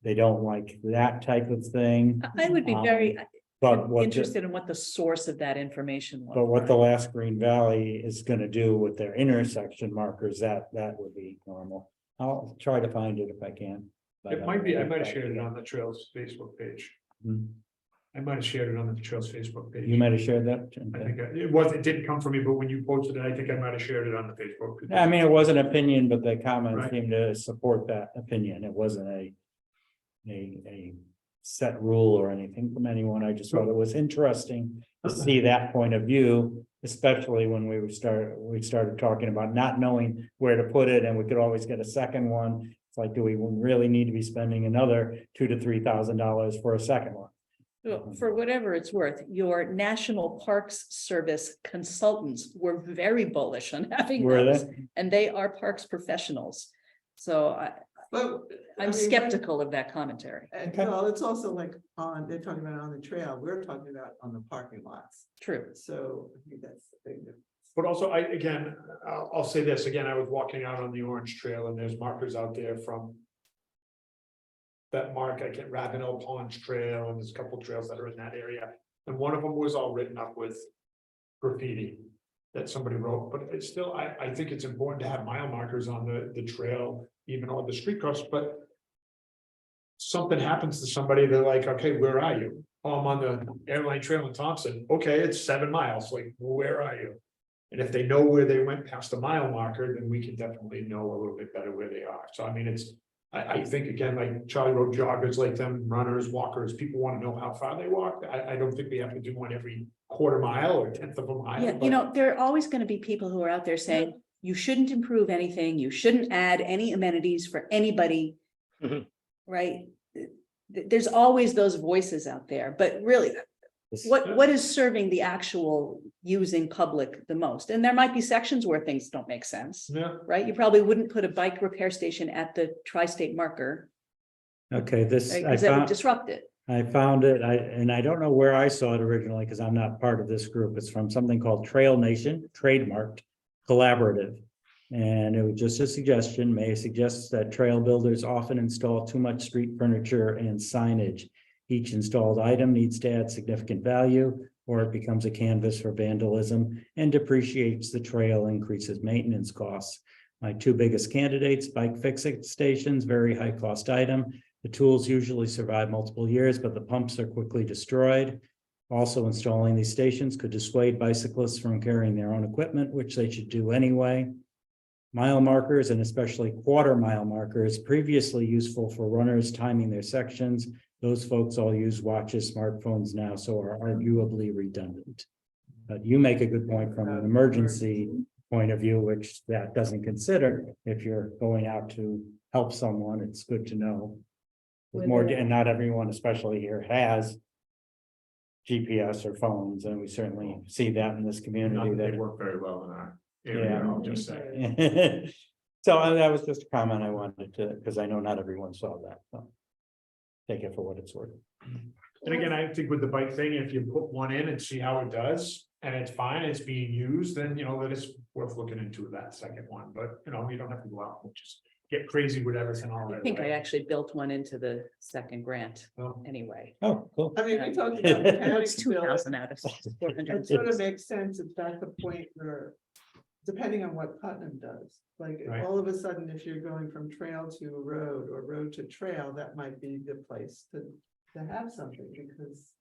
They don't like that type of thing. I would be very But what, interested in what the source of that information was. but what the last Green Valley is gonna do with their intersection markers, that would be normal. I'll try to find it if I can. It might be, I might have shared it on the Trails Facebook page. Hmm. I might have shared it on the Trails Facebook page. You might have shared that. I Okay. think it didn't come from me, but when you posted it, I think I might have shared it on the Facebook. I mean, it was an opinion, but the comments Right. seemed to support that opinion. It wasn't a set rule or anything from anyone. I just thought it was interesting to see that point of view, especially when we started talking about not knowing where to put it, and we could always get a second one. It's like, do we really need to be spending another $2,000 to $3,000 for a second one? Well, for whatever it's worth, your National Parks Service consultants were very bullish on having Were those, they? and they are parks professionals. So But I I'm mean, skeptical of that commentary. And Okay. well, it's also like they're talking about on the trail, we're talking about on the parking lots. True. So I think that's the thing. But also, I'll say this, again, I was walking out on the Orange Trail and there's markers out there from that mark, I get Ravenel Ponds Trail, and there's a couple trails that are in that area. And one of them was all written up with graffiti that somebody wrote, but it's still, I think it's important to have mile markers on the trail, even on the street cross, but something happens to somebody, they're like, okay, where are you? Oh, I'm on the airline trail in Thompson. Okay, it's 7 miles. Like, well, where are you? And if they know where they went past the mile marker, then we can definitely know a little bit better where they are. So I mean, I think again, like Charlie Road joggers, like them, runners, walkers, people want to know how far they walk. I don't think we have to do one every quarter mile or 1/10 of a mile. Yeah, but- you know, there are always gonna be people who are out there saying, you shouldn't improve anything, you shouldn't add any amenities for anybody. Mhm. Right? There's always those voices out there, but really, This- what is serving the actual using public the most? And there might be sections where things don't make sense, Yeah, right? You probably wouldn't put a bike repair station at the tri-state marker, Okay, this, right? I Because that would found, disrupt it. I found it, and I don't know where I saw it originally, because I'm not part of this group. It's from something called Trail Nation, trademarked, collaborative. And it was just a suggestion, may suggest that trail builders often install too much street furniture and signage. Each installed item needs to add significant value, or it becomes a canvas for vandalism and depreciates the trail, increases maintenance costs. My two biggest candidates, bike fixing stations, very high cost item. The tools usually survive multiple years, but the pumps are quickly destroyed. Also, installing these stations could dissuade bicyclists from carrying their own equipment, which they should do anyway. Mile markers, and especially quarter mile markers, previously useful for runners timing their sections. Those folks all use watches, smartphones now, so are arguably redundant. But you make a good point from an emergency point of view, which that doesn't consider. If you're going out to help someone, it's good to know. With more, and not everyone, especially here, has GPS or phones, and we certainly see that in this not community. that they That work very well in our Yeah. area, I'll just say. So that was just a comment I wanted to, because I know not everyone saw that, so. Take it for what it's worth. And again, I think with the bike thing, if you put one in and see how it does, and it's fine, it's being used, then you know that it's worth looking into that second one, but you know, you don't have to go out and just get crazy with everything all I that. think I actually built one into the second grant Oh. anyway. Oh, cool. I mean, we talked about mechanics It's 2,000 bill. out of 400. It sort of makes sense if that's the point where, depending on what Putnam does, like Right. all of a sudden, if you're going from trail to road or road to trail, that might be the place to have something because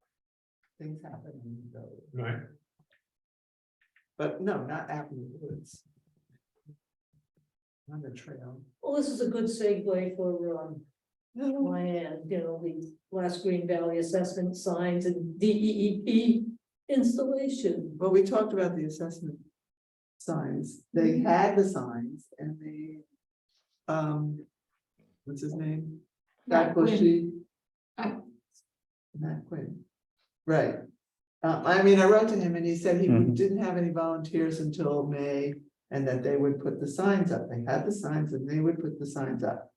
things happen in the road. Right, But no, not out in the woods. On the trail. Well, this is a good segue for, Diane, you know, the last Green Valley assessment signs and DEEP installation. Well, we talked about the assessment signs. They had the signs and they, what's his name? Matt Quinn. Bushy. Uh. Matt Quinn. Right. I mean, I wrote to him and he said he Mhm. didn't have any volunteers until May and that they would put the signs up. They had the signs and they would put the signs up.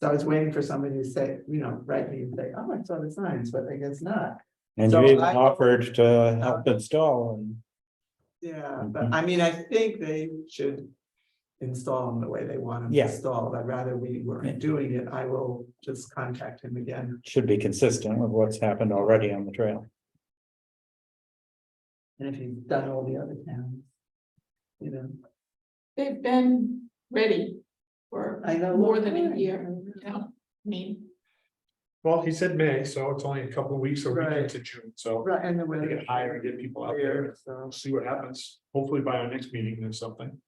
So I was waiting for somebody to say, you know, write me and say, oh, I saw the signs, but I guess not. And So you even I- offered to help install and. Yeah, but I mean, I think they should install them the way they want them Yeah. installed. I'd rather we weren't doing it. I will just contact him again. Should be consistent with what's happened already on the trail. And if he's done all the other towns. You know, They've been ready for I know. more than a year, you know, I mean, well, he said May, so it's only a couple of weeks or we Right. get to June, so Right, and the we weather. get higher and get people out there, So, we'll see what happens, hopefully by our next meeting, there's something.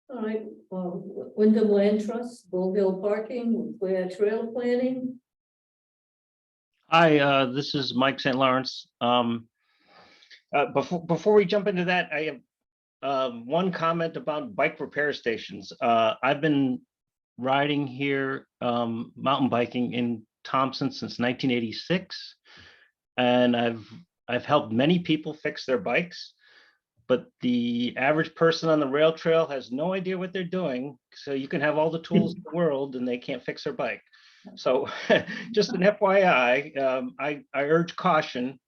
All right, Wyndham Land Trust, Bull Hill Parking, Ware Trail Planning. Hi, this is Mike St. Lawrence. Before we jump into that, I have one comment about bike repair stations. I've been riding here, mountain biking in Thompson since 1986. And I've helped many people fix their bikes. But the average person on the rail trail has no idea what they're doing. So you can have all the tools in the world and they can't fix their bike. So just an FYI, I urge caution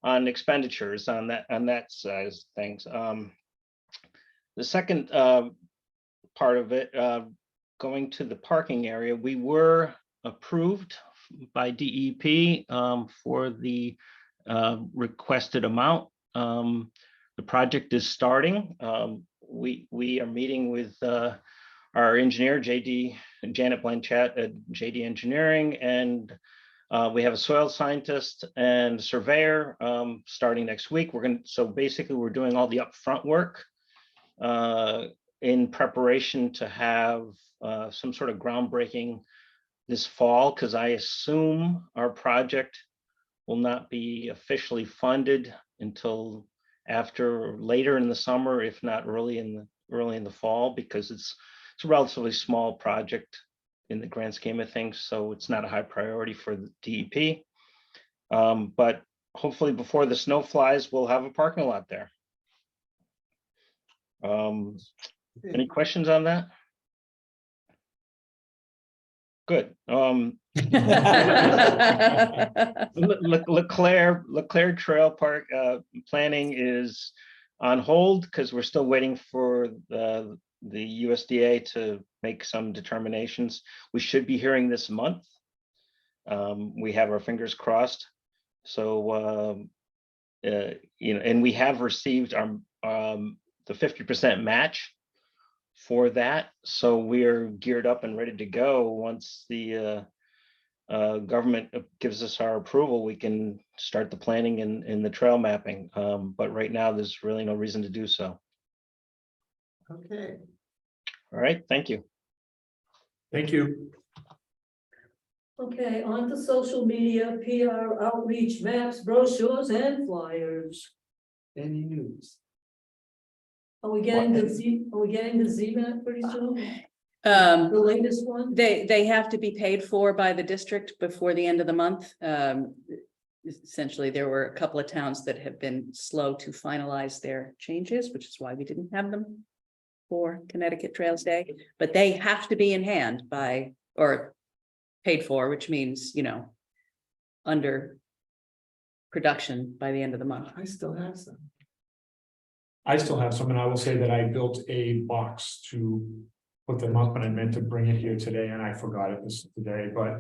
on expenditures on that side of things. The second part of it, going to the parking area, we were approved by DEP for the requested amount. The project is starting. We are meeting with our engineer, Janet Blanchett at JD Engineering, and we have a soil scientist and surveyor starting next week. So basically we're doing all the upfront work in preparation to have some sort of groundbreaking this fall, because I assume our project will not be officially funded until after later in the summer, if not early in the fall, because it's a relatively small project in the grand scheme of things, so it's not a high priority for the DEP. But hopefully before the snow flies, we'll have a parking lot there. Any questions on that? Good. Leclerc Trail Park planning is on hold because we're still waiting for the USDA to make some determinations. We should be hearing this month. We have our fingers crossed. So and we have received our the 50% match for that. So we're geared up and ready to go. Once the government gives us our approval, we can start the planning and the trail mapping. But right now, there's really no reason to do so. Okay. All right, thank you. Thank you. Okay, on to social media, PR, outreach, maps, brochures, and flyers. Any news? Are we getting the ZMAP pretty soon? Um, The latest one? they have to be paid for by the district before the end of the month. Essentially, there were a couple of towns that have been slow to finalize their changes, which is why we didn't have them for Connecticut Trails Day, but they have to be in hand by, or paid for, which means, under production by the end of the month. I still have some. I still have some, and I will say that I built a box to put them up, and I meant to bring it here today, and I forgot it this today, but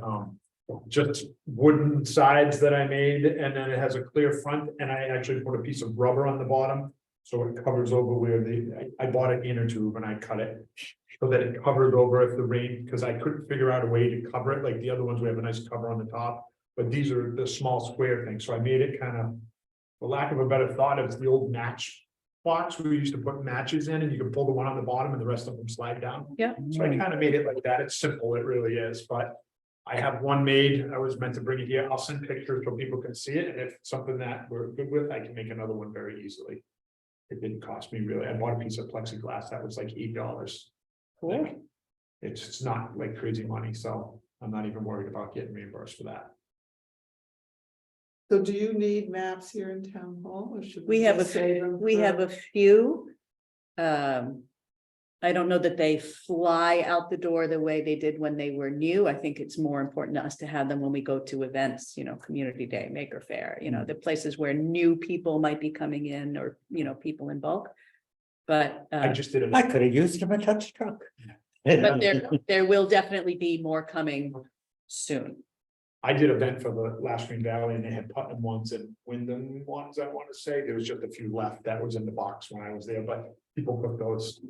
just wooden sides that I made, and then it has a clear front, and I actually put a piece of rubber on the bottom. So it covers over where I bought an inner tube and I cut it so that it covers over if the rain, because I couldn't figure out a way to cover it. Like the other ones, we have a nice cover on the top, but these are the small square things. So I made it kind of, for lack of a better thought, it's the old match box we used to put matches in, and you can pull the one on the bottom and the rest of them slide down. Yeah. So I kind of made it like that. It's simple, it really is, but I have one made. I was meant to bring it here. I'll send pictures so people can see it, and if it's something that we're good with, I can make another one very easily. It didn't cost me really. I bought a piece of plexiglass that was like $8. Cool. It's not like crazy money, so I'm not even worried about getting reimbursed for that. So do you need maps here in town hall, or should We have just save them We for- have a few. I don't know that they fly out the door the way they did when they were new. I think it's more important to us to have them when we go to events, Community Day, Maker Faire, the places where new people might be coming in, or, people in bulk. But, I just did it. I could have used them a touch truck. but there will definitely be more coming soon. I did a event for the Last Green Valley, and they had Putnam ones and Wyndham ones, I want to say. There was just a few left that was in the box when I was there, but people put those,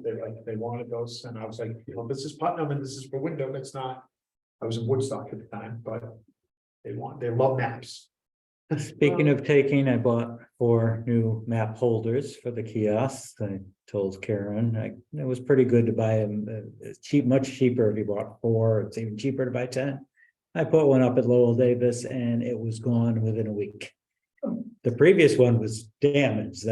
they wanted those, and I was like, this is Putnam and this is for Wyndham. It's not. I was in Woodstock at the time, but they love maps. Speaking of taking, I bought 4 new map holders for the kiosks. I told Karen, it was pretty good to buy them. It's cheap, much cheaper if you bought 4. It's even cheaper to buy 10. I put one up at Lowell Davis and it was gone within a week. The previous one was damaged.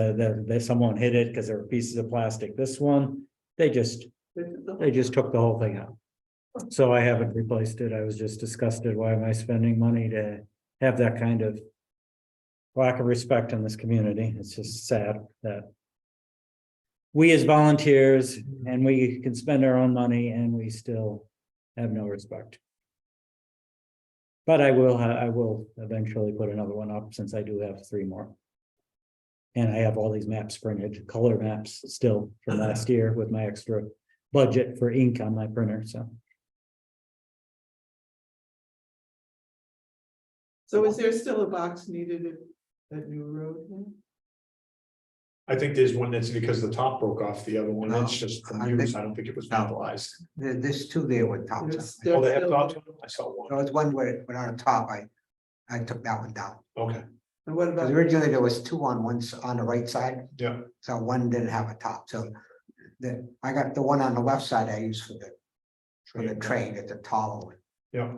Someone hit it because there were pieces of plastic. This one, they just took the whole thing out. So I haven't replaced it. I was just disgusted. Why am I spending money to have that kind of lack of respect in this community? It's just sad that we as volunteers, and we can spend our own money and we still have no respect. But I will eventually put another one up, since I do have 3 more. And I have all these maps printed, color maps still from last year with my extra budget for ink on my printer, so. So is there still a box needed at New Road? I think there's one that's because the top broke off, the other one, it's No, just from I use, think- I don't think it was No. vandalized. There's two there with tops. There's- Oh, they have still- tops? I saw There one, was one where on the top, I took that one down. okay, And what Because about, originally there was two on one, on the right side, yeah, so one didn't have a top, so. I got the one on the left side I use for the train, it's a taller one. yeah.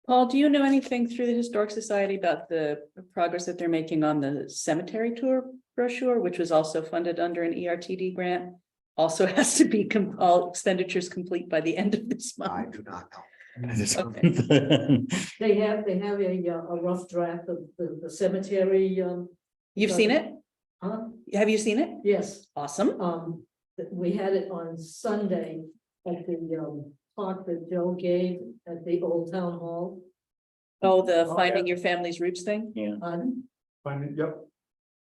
Paul, do you know anything through the Historic Society about the progress that they're making on the cemetery tour brochure, which was also funded under an ERTD grant? Also has to be all expenditures complete by the end of this I month. do not know. They have a rough draft of the cemetery, You've seen it? huh? Have you seen it? Yes, Awesome. we had it on Sunday at the, talk that Joe gave at the Old Town Hall. Oh, the Oh, finding yeah. your family's roots thing? Yeah. Yep.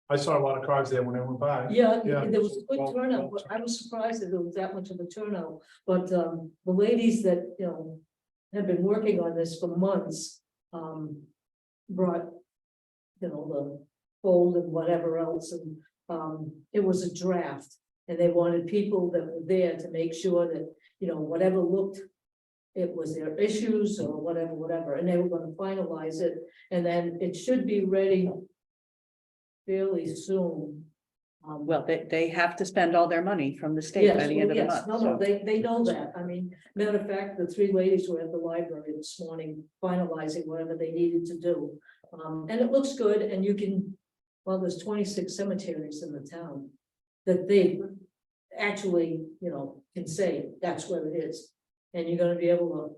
I saw a lot of cars there when I went by. Yeah, Yeah. there was a good Well, turnout, well, but I was surprised that there was that much of a turnout, but, the ladies that, have been working on this for months, brought, the fold and whatever else, and, it was a draft. And they wanted people that were there to make sure that, whatever looked, it was their issues or whatever, and they were gonna finalize it, and then it should be ready fairly soon. Well, they have to spend all their money from the state by Yes, the end of the yes, month. no, so- they know that. I mean, matter of fact, the three ladies were at the library this morning finalizing whatever they needed to do. And it looks good, and you can, well, there's 26 cemeteries in the town that they actually, can say that's where it is. And you're gonna be able to,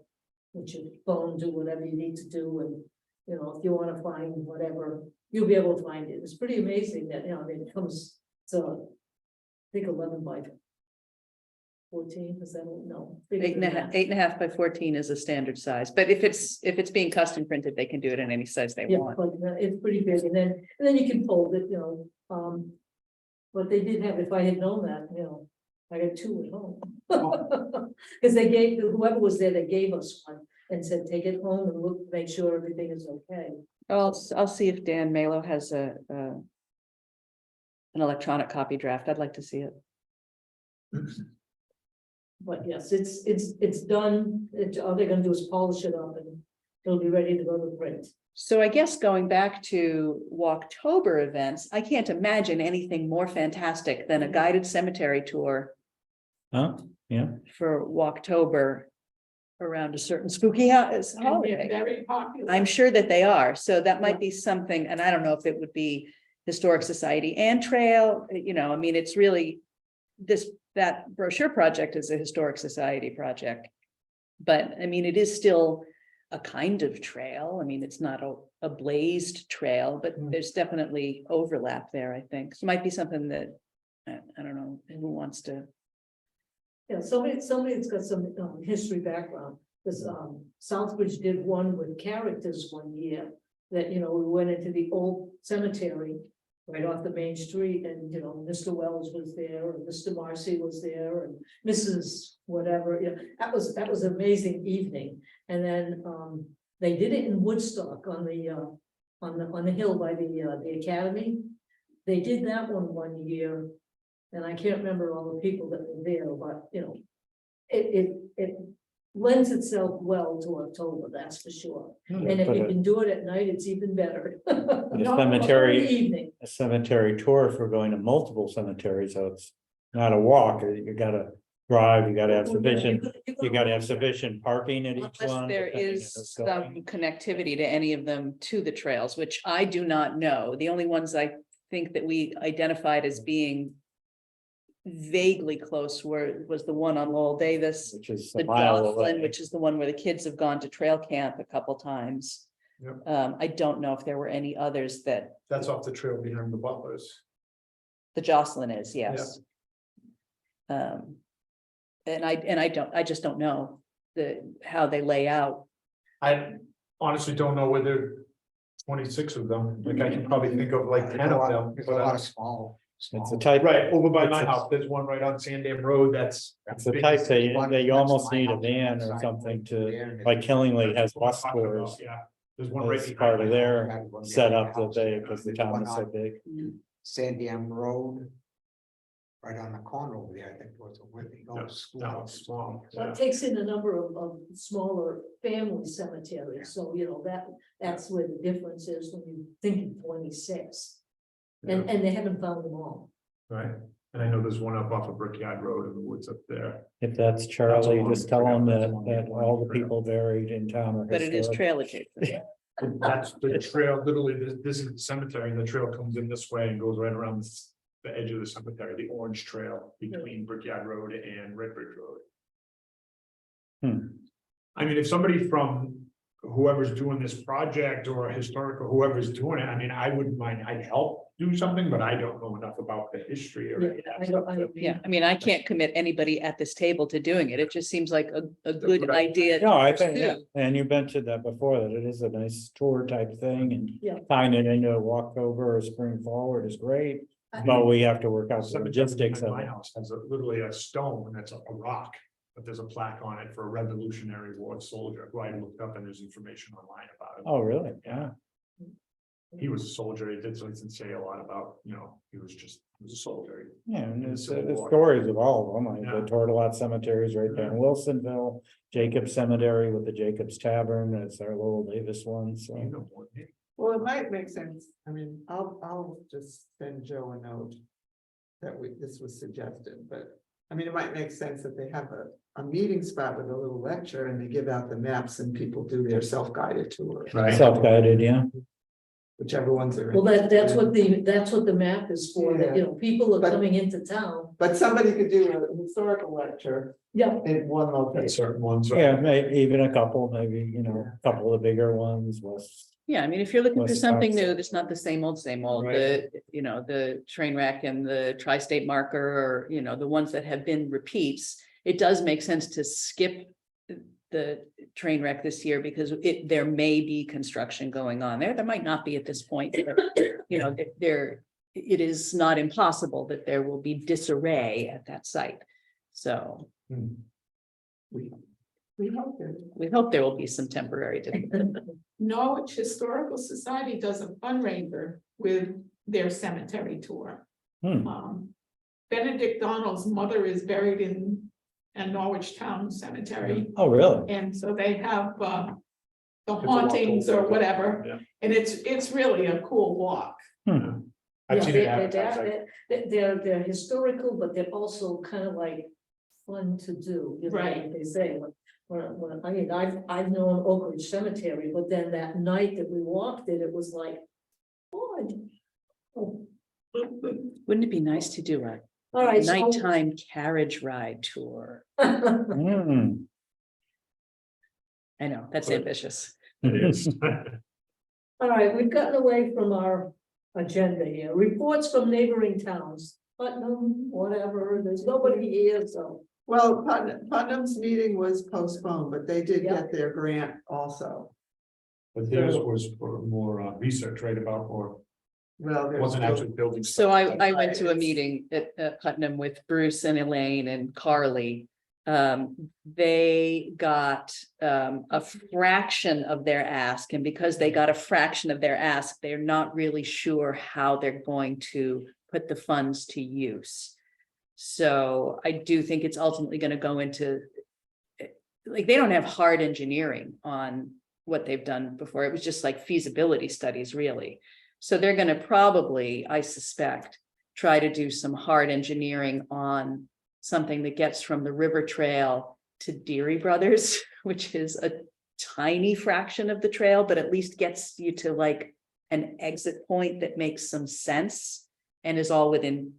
with your phone, do whatever you need to do, and, if you wanna find whatever, you'll be able to find it. It's pretty amazing that, it comes to, I think 11 by 14, is that, no? bigger Eight and than a half, that. 8.5 by 14 is a standard size, but if it's being custom printed, they can do it in any size they Yeah, want. but it's pretty big, and then you can fold it, but they did have, if I had known that, I got two at home. Cause they gave, whoever was there, they gave us one and said, take it home and look, make sure everything is okay. I'll see if Dan Malo has an electronic copy draft. I'd like to see it. But yes, it's done, all they're gonna do is polish it up and it'll be ready to go to print. So I guess going back to Walktober events, I can't imagine anything more fantastic than a guided cemetery tour Huh? Yeah. for Walktober around a certain spooky And they're holiday. very popular. I'm sure that they are, so that might be something, and I don't know if it would be Historic Society and Trail, I mean, it's really. That brochure project is a Historic Society project. But I mean, it is still a kind of trail. I mean, it's not a blazed trail, but there's definitely overlap there, I think. So it might be something that, I don't know, who wants to. Yeah, somebody that's got some history background, because Southbridge did one with characters one year. That, we went into the old cemetery right off the main street, and Mr. Wells was there, and Mr. Marcy was there, and Mrs. whatever, that was an amazing evening. And then they did it in Woodstock on the hill by the academy. They did that one year. And I can't remember all the people that were there, but it lends itself well to October, that's for sure. And if But you can do it at night, it's even better. a In the cemetery, evening, a cemetery tour for going to multiple cemeteries, so it's not a walk. You gotta drive, you gotta have sufficient, you gotta have sufficient parking at each Unless one. there depending on is who's some going. connectivity to any of them to the trails, which I do not know. The only ones I think that we identified as being vaguely close was the one on Lowell Davis, Which is the a mile Jocelyn, away. which is the one where the kids have gone to trail camp a couple times. Yep. I don't know if there were any others that That's off the trail behind the Butlers. the Jocelyn is, yes. And I just don't know how they lay out. I honestly don't know whether 26 of them, like I can probably think of like 10 of them. There's a but, lot of small. It's a type. Right, over by it's my a- house, there's one right on Sandam Road, that's. It's a type that One you next to almost my need a house, van or side something there, to, and like Killingly has That's what I'm bus talking about, tours. Yeah, there's one right As behind part my of house. their Had one setup behind that my they, house, because the there's town one is so on- big. Sandiam Road. Right on the corner over there, I think was where they go to school. Down small. Well, it takes in a number of smaller family cemeteries, so you know, that's where the difference is when you think of 26. And they haven't found them all. Right, and I know there's one up off of Brickyard Road in the woods up there. If that's Charlie, long- just tell him that's a that, long that all the people buried in town are But it is historic. trail adjacent. That's the trail, literally, this is the cemetery, and the trail comes in this way and goes right around the edge of the cemetery, the orange trail between Brickyard Road and Redbridge Road. Hmm. I mean, if somebody from whoever's doing this project or historical, whoever's doing it, I mean, I wouldn't mind, I'd help do something, but I don't know enough about the history or. any of that stuff to- Yeah, I mean, I can't commit anybody at this table to doing it. It just seems like a good Right. idea. to No, I think, yeah, pursue. and you mentioned that before, that it is a nice tour type thing and Yeah. tying it into a Walkover or Spring Forward is great. But we have to work out the Cemetery logistics behind of My it. house has literally a stone that's a rock, but there's a plaque on it for a Revolutionary War soldier, who I looked up and there's information online about it. Oh, really? Yeah. He was a soldier, he did say a lot about, you know, he was a soldier. Yeah, and In the it's, Civil the War. stories of all of them, like Yeah. the Tortolot Cemetery is right there in Wilsonville. Jacobs Cemetery with the Jacobs Tavern, that's our Lowell Davis one, You so. know more than me. Well, it might make sense. I mean, I'll just send Joe a note. That this was suggested, but I mean, it might make sense that they have a meeting spot with a little lecture and they give out the maps and people do their self-guided tour. Self-guided, yeah. Whichever ones are. Well, that's interested. what the map is for, that, you know, people are But- coming into town. But somebody could do a historical lecture Yeah, in one At location. certain ones. right? Yeah, even a couple, maybe, you know, a couple of the bigger ones was. Yeah, I mean, if you're looking for West something Coast. new, that's not the same old, Right. the train wreck and the tri-state marker, or, you know, the ones that have been repeats. It does make sense to skip the train wreck this year because there may be construction going on there. There might not be at this point. You know, it is not impossible that there will be disarray at that site. So We hope that. we hope there will be some temporary difficulty. Norwich Historical Society does a fundraiser with their cemetery tour. Hmm. Benedict Donald's mother is buried in a Norwich Town Cemetery, Oh, really? and so they have the walk hauntings over. or whatever, Yeah. and it's really a cool walk. Hmm. I've yeah, seen it advertised. they're historical, but they're also kind of like fun to do, you know, Right. like they say. I mean, I've known Oak Ridge Cemetery, but then that night that we walked it, it was like, oh. Wouldn't it be nice to do a All right. so- nighttime carriage ride tour? Hmm. I know, that's But- ambitious. It is. All right, we've gotten away from our agenda here. Reports from neighboring towns, Putnam, whatever, there's nobody here, so. Well, Putnam's meeting was postponed, but they did Yeah. get their grant also. But theirs was for more research, right, about, or Well, there's. wasn't actually building. So stuff. I went to a It's- meeting at Putnam with Bruce and Elaine and Carly. They got a fraction of their ask, and because they got a fraction of their ask, they're not really sure how they're going to put the funds to use. So I do think it's ultimately going to go into, like, they don't have hard engineering on what they've done before. It was just like feasibility studies, really. So they're going to probably, I suspect, try to do some hard engineering on something that gets from the river trail to Deary Brothers, which is a tiny fraction of the trail, but at least gets you to like an exit point that makes some sense and is all within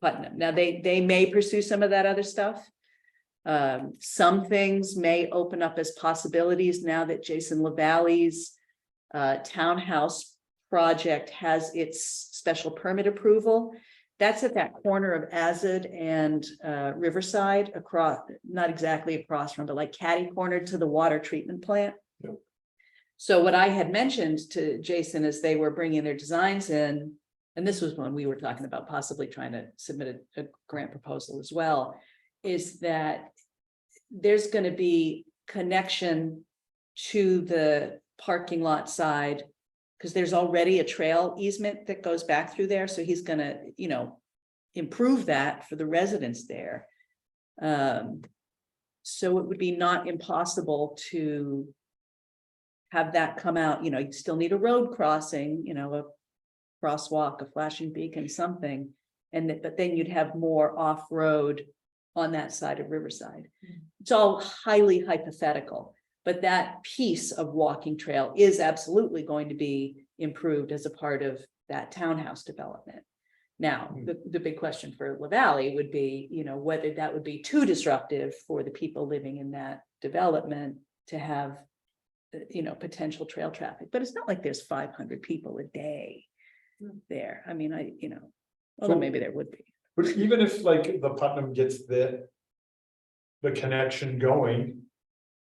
Putnam. Now, they may pursue some of that other stuff. Some things may open up as possibilities now that Jason LaValle's townhouse project has its special permit approval. That's at that corner of Azad and Riverside, across, not exactly across from, but like catty corner to the water treatment plant. Yep. So what I had mentioned to Jason as they were bringing their designs in, and this was when we were talking about possibly trying to submit a grant proposal as well, is that there's going to be connection to the parking lot side Because there's already a trail easement that goes back through there, so he's gonna, improve that for the residents there. So it would be not impossible to have that come out, you still need a road crossing, a crosswalk, a flashing beacon, something. But then you'd have more off-road on that side of Riverside. It's all highly hypothetical, but that piece of walking trail is absolutely going to be improved as a part of that townhouse development. Now, the big question for La Valley would be, whether that would be too disruptive for the people living in that development to have, potential trail traffic, but it's not like there's 500 people a day there. I mean, although maybe there would be. But even if like the Putnam gets the connection going,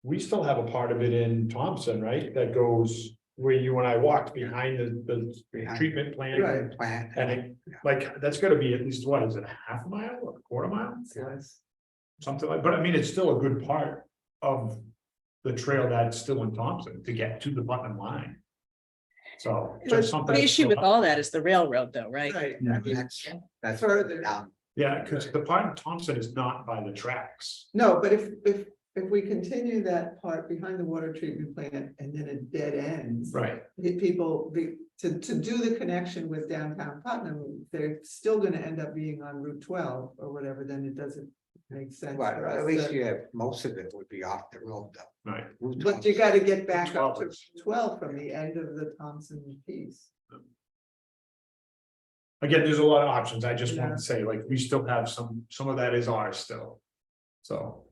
we still have a part of it in Thompson, right? That goes where you and I walked behind the treatment plant. Right. Plant. And it, like, that's gotta be at least, what, is it a half a mile or a quarter mile? Yes. Something like, but I mean, it's still a good part of the trail that's still in Thompson to get to the Putnam line. So just something. The issue with all that is the railroad though, right? Right, I mean, that's further down. Yeah, because the part of Thompson is not by the tracks. no, but if we continue that part behind the water treatment plant and then it dead ends. Right. To do the connection with downtown Putnam, they're still gonna end up being on Route 12 or whatever, then it doesn't make sense. But for us at least to- you have, most of it would be off the road though. Right. But you gotta get back up 12 to is- 12 from the end of the Thompson piece. Again, there's a lot of options. I just want Yeah. to say, like, we still have some of that is ours still. So,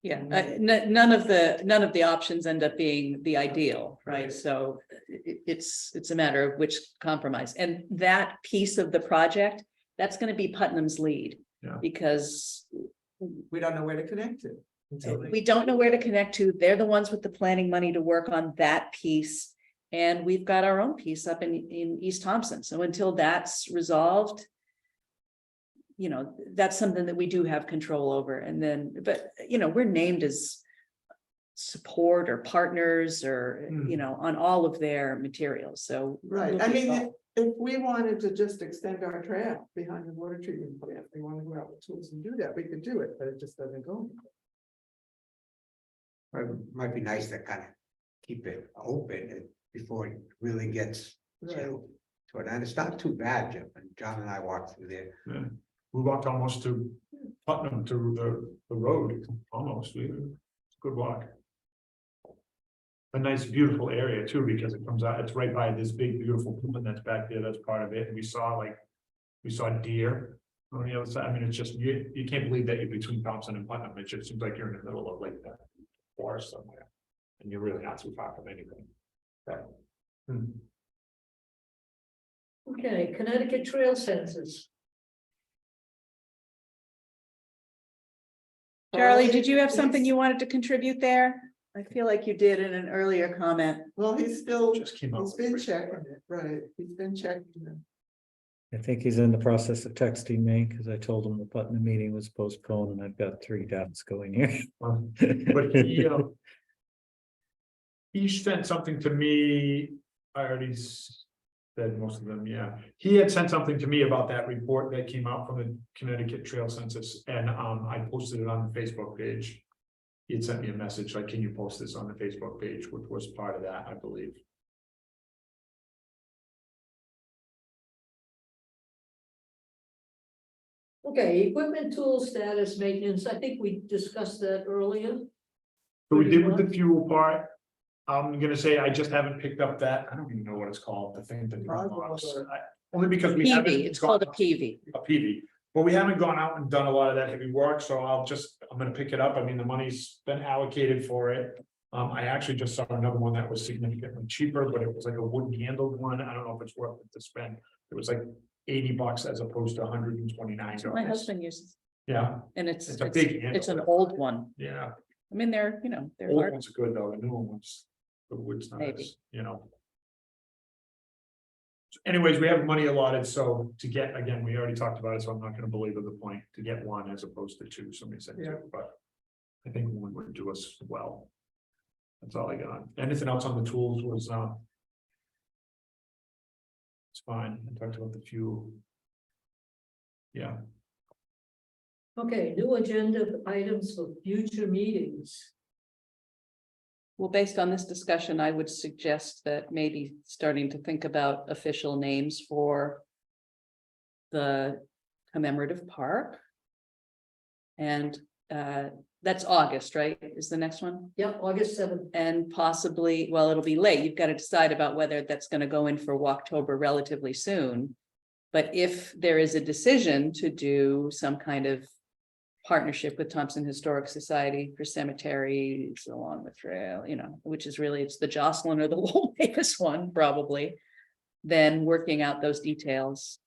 Yeah, none of the options end up being the ideal, right? So it's a matter of which compromise, and that piece of the project, that's gonna be Putnam's lead. Yeah. Because We don't know where to connect to. until they- we don't know where to connect to. They're the ones with the planning money to work on that piece. And we've got our own piece up in East Thompson. So until that's resolved, that's something that we do have control over. And then, but, we're named as support or partners or, on all of their materials. So. Right, we'll I be mean, involved. if we wanted to just extend our trail behind the water treatment plant, we want to go out with tools and do that, we could do it, but it just doesn't go. Might be nice to kind of keep it open before it really gets. Right. So and it's not too bad, Jim, and John and I walked through there. yeah, we walked almost to Putnam to the road, almost. It's a good walk. A nice, beautiful area too, because it comes out, it's right by this big, beautiful pond that's back there. That's part of it. And we saw deer on the other side. I mean, it's just, you can't believe that you're between Thompson and Putnam. It just seems like you're in the middle of like that forest somewhere. And you're really not too far from anything. But, Okay, Connecticut Trail Census. Charlie, did you have something you wanted to contribute there? I feel like you did in an earlier comment. Well, he's still, just came out. he's been checking it, right, he's been checking it. I think he's in the process of texting me because I told him the Putnam meeting was postponed and I've got 3 doubts going here. But he sent something to me, I already said most of them, yeah. He had sent something to me about that report that came out from the Connecticut Trail Census, and I posted it on the Facebook page. He had sent me a message like, can you post this on the Facebook page, which was part of that, I believe. Okay, equipment, tool status, maintenance, I think we discussed that earlier. So we did with the fuel part. I'm gonna say I just haven't picked up that, I don't even know what it's called, the thing that. Only because we haven't. PV, it's called a PV. A PV, but we haven't gone out and done a lot of that heavy work, so I'm gonna pick it up. I mean, the money's been allocated for it. I actually just saw another one that was significantly cheaper, but it was like a wooden handled one. I don't know if it's worth it to spend. It was like $80 as opposed to $129. My husband uses, Yeah, and it's It's a big handle. it's an old one. yeah. I mean, they're Old hard. ones are good though, the newer ones, the wood's not Maybe. as, Anyways, we have money allotted, so to get, again, we already talked about it, so I'm not gonna belabor the point, to get one as opposed to 2, somebody said 2, Yeah. but. I think one would do us well. That's all I got. Anything else on the tools was, It's fine. I talked about the fuel. Yeah, Okay, new agenda items for future meetings. Well, based on this discussion, I would suggest that maybe starting to think about official names for the commemorative park. And that's August, right? Is the next one? Yep, August 7th. And possibly, well, it'll be late. You've got to decide about whether that's going to go in for Walktober relatively soon. But if there is a decision to do some kind of partnership with Thompson Historic Society for cemeteries along the trail, you know, which is really, it's the Jocelyn or the Lowell Mavis one, probably, then working out those details.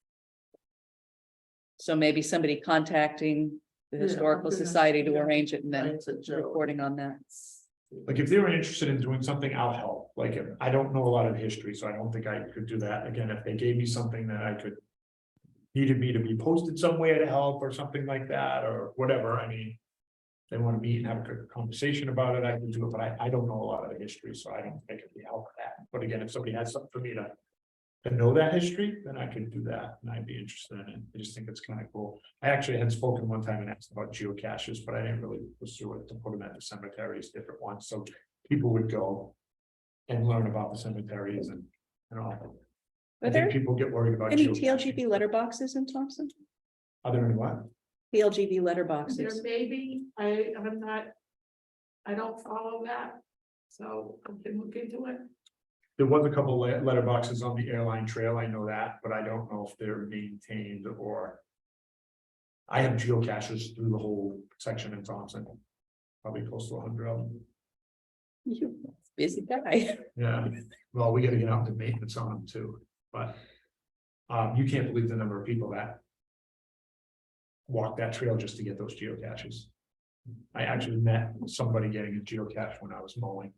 So maybe somebody contacting the Yeah, Historical I'm gonna- Society to yeah, arrange it and then Right, so Joe. reporting on that. like if they were interested in doing something, I'll help. Like, I don't know a lot of history, so I don't think I could do that. Again, if they gave me something that I could. Needed me to be posted somewhere to help or something like that, or whatever, I mean. They want to meet and have a good conversation about it, I can do it, but I don't know a lot of the history, so I don't think it'd be help with that. But again, if somebody has something for me to. To know that history, then I could do that, and I'd be interested in it. I just think it's kind of cool. I actually had spoken one time and asked about geocaches, but I didn't really pursue it to put them at the cemeteries, different ones, so people would go. And learn about the cemeteries and, all. I Are think there people get worried about. any geocaching. TLGB letterboxes in Thompson? Are there any what? TLGB There letterboxes. may be, I'm not, I don't follow that, so I can look into it. There was a couple letterboxes on the airline trail, I know that, but I don't know if they're maintained or. I have geocaches through the whole section in Thompson. Probably close to 100 of them. You busy guy. Yeah, well, we gotta get out to maintenance on them too, but. You can't believe the number of people that. Walk that trail just to get those geocaches. I actually met somebody getting a geocache when I was mowing.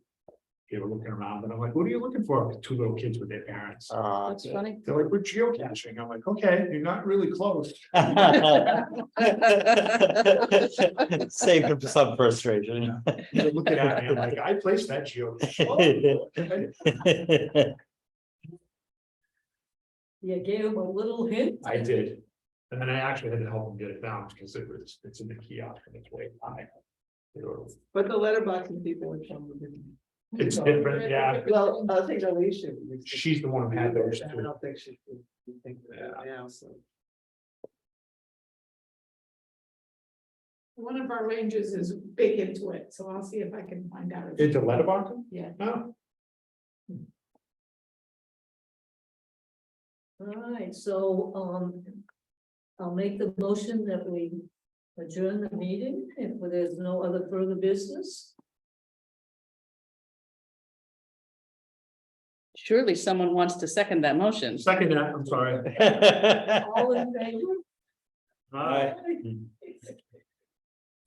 They were looking around and I'm like, what are you looking for? Two little kids with their parents. That's funny. They're like, we're geocaching. I'm like, okay, you're not really close. Save him some frustration. They're looking at me, I'm like, I placed that geocache. Oh, okay. You gave them a little hint. I did. And then I actually had to help them get it down because it's in the kiosk and it's way high. They were- But the letterboxing people would come with it. It's different, yeah. Well, I think Alicia. She's the one who had those I too. don't think she could think of it now, so. One of our rangers is big into it, so I'll see if I can find out. Into letterbox? Yeah. No, All right, so, I'll make the motion that we adjourn the meeting if there's no other further business. Surely someone wants to second that motion. second that, I'm sorry. All in favor? All right.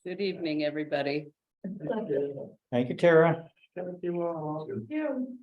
Good evening, everybody. Thank you, Tara. Thank you all. You.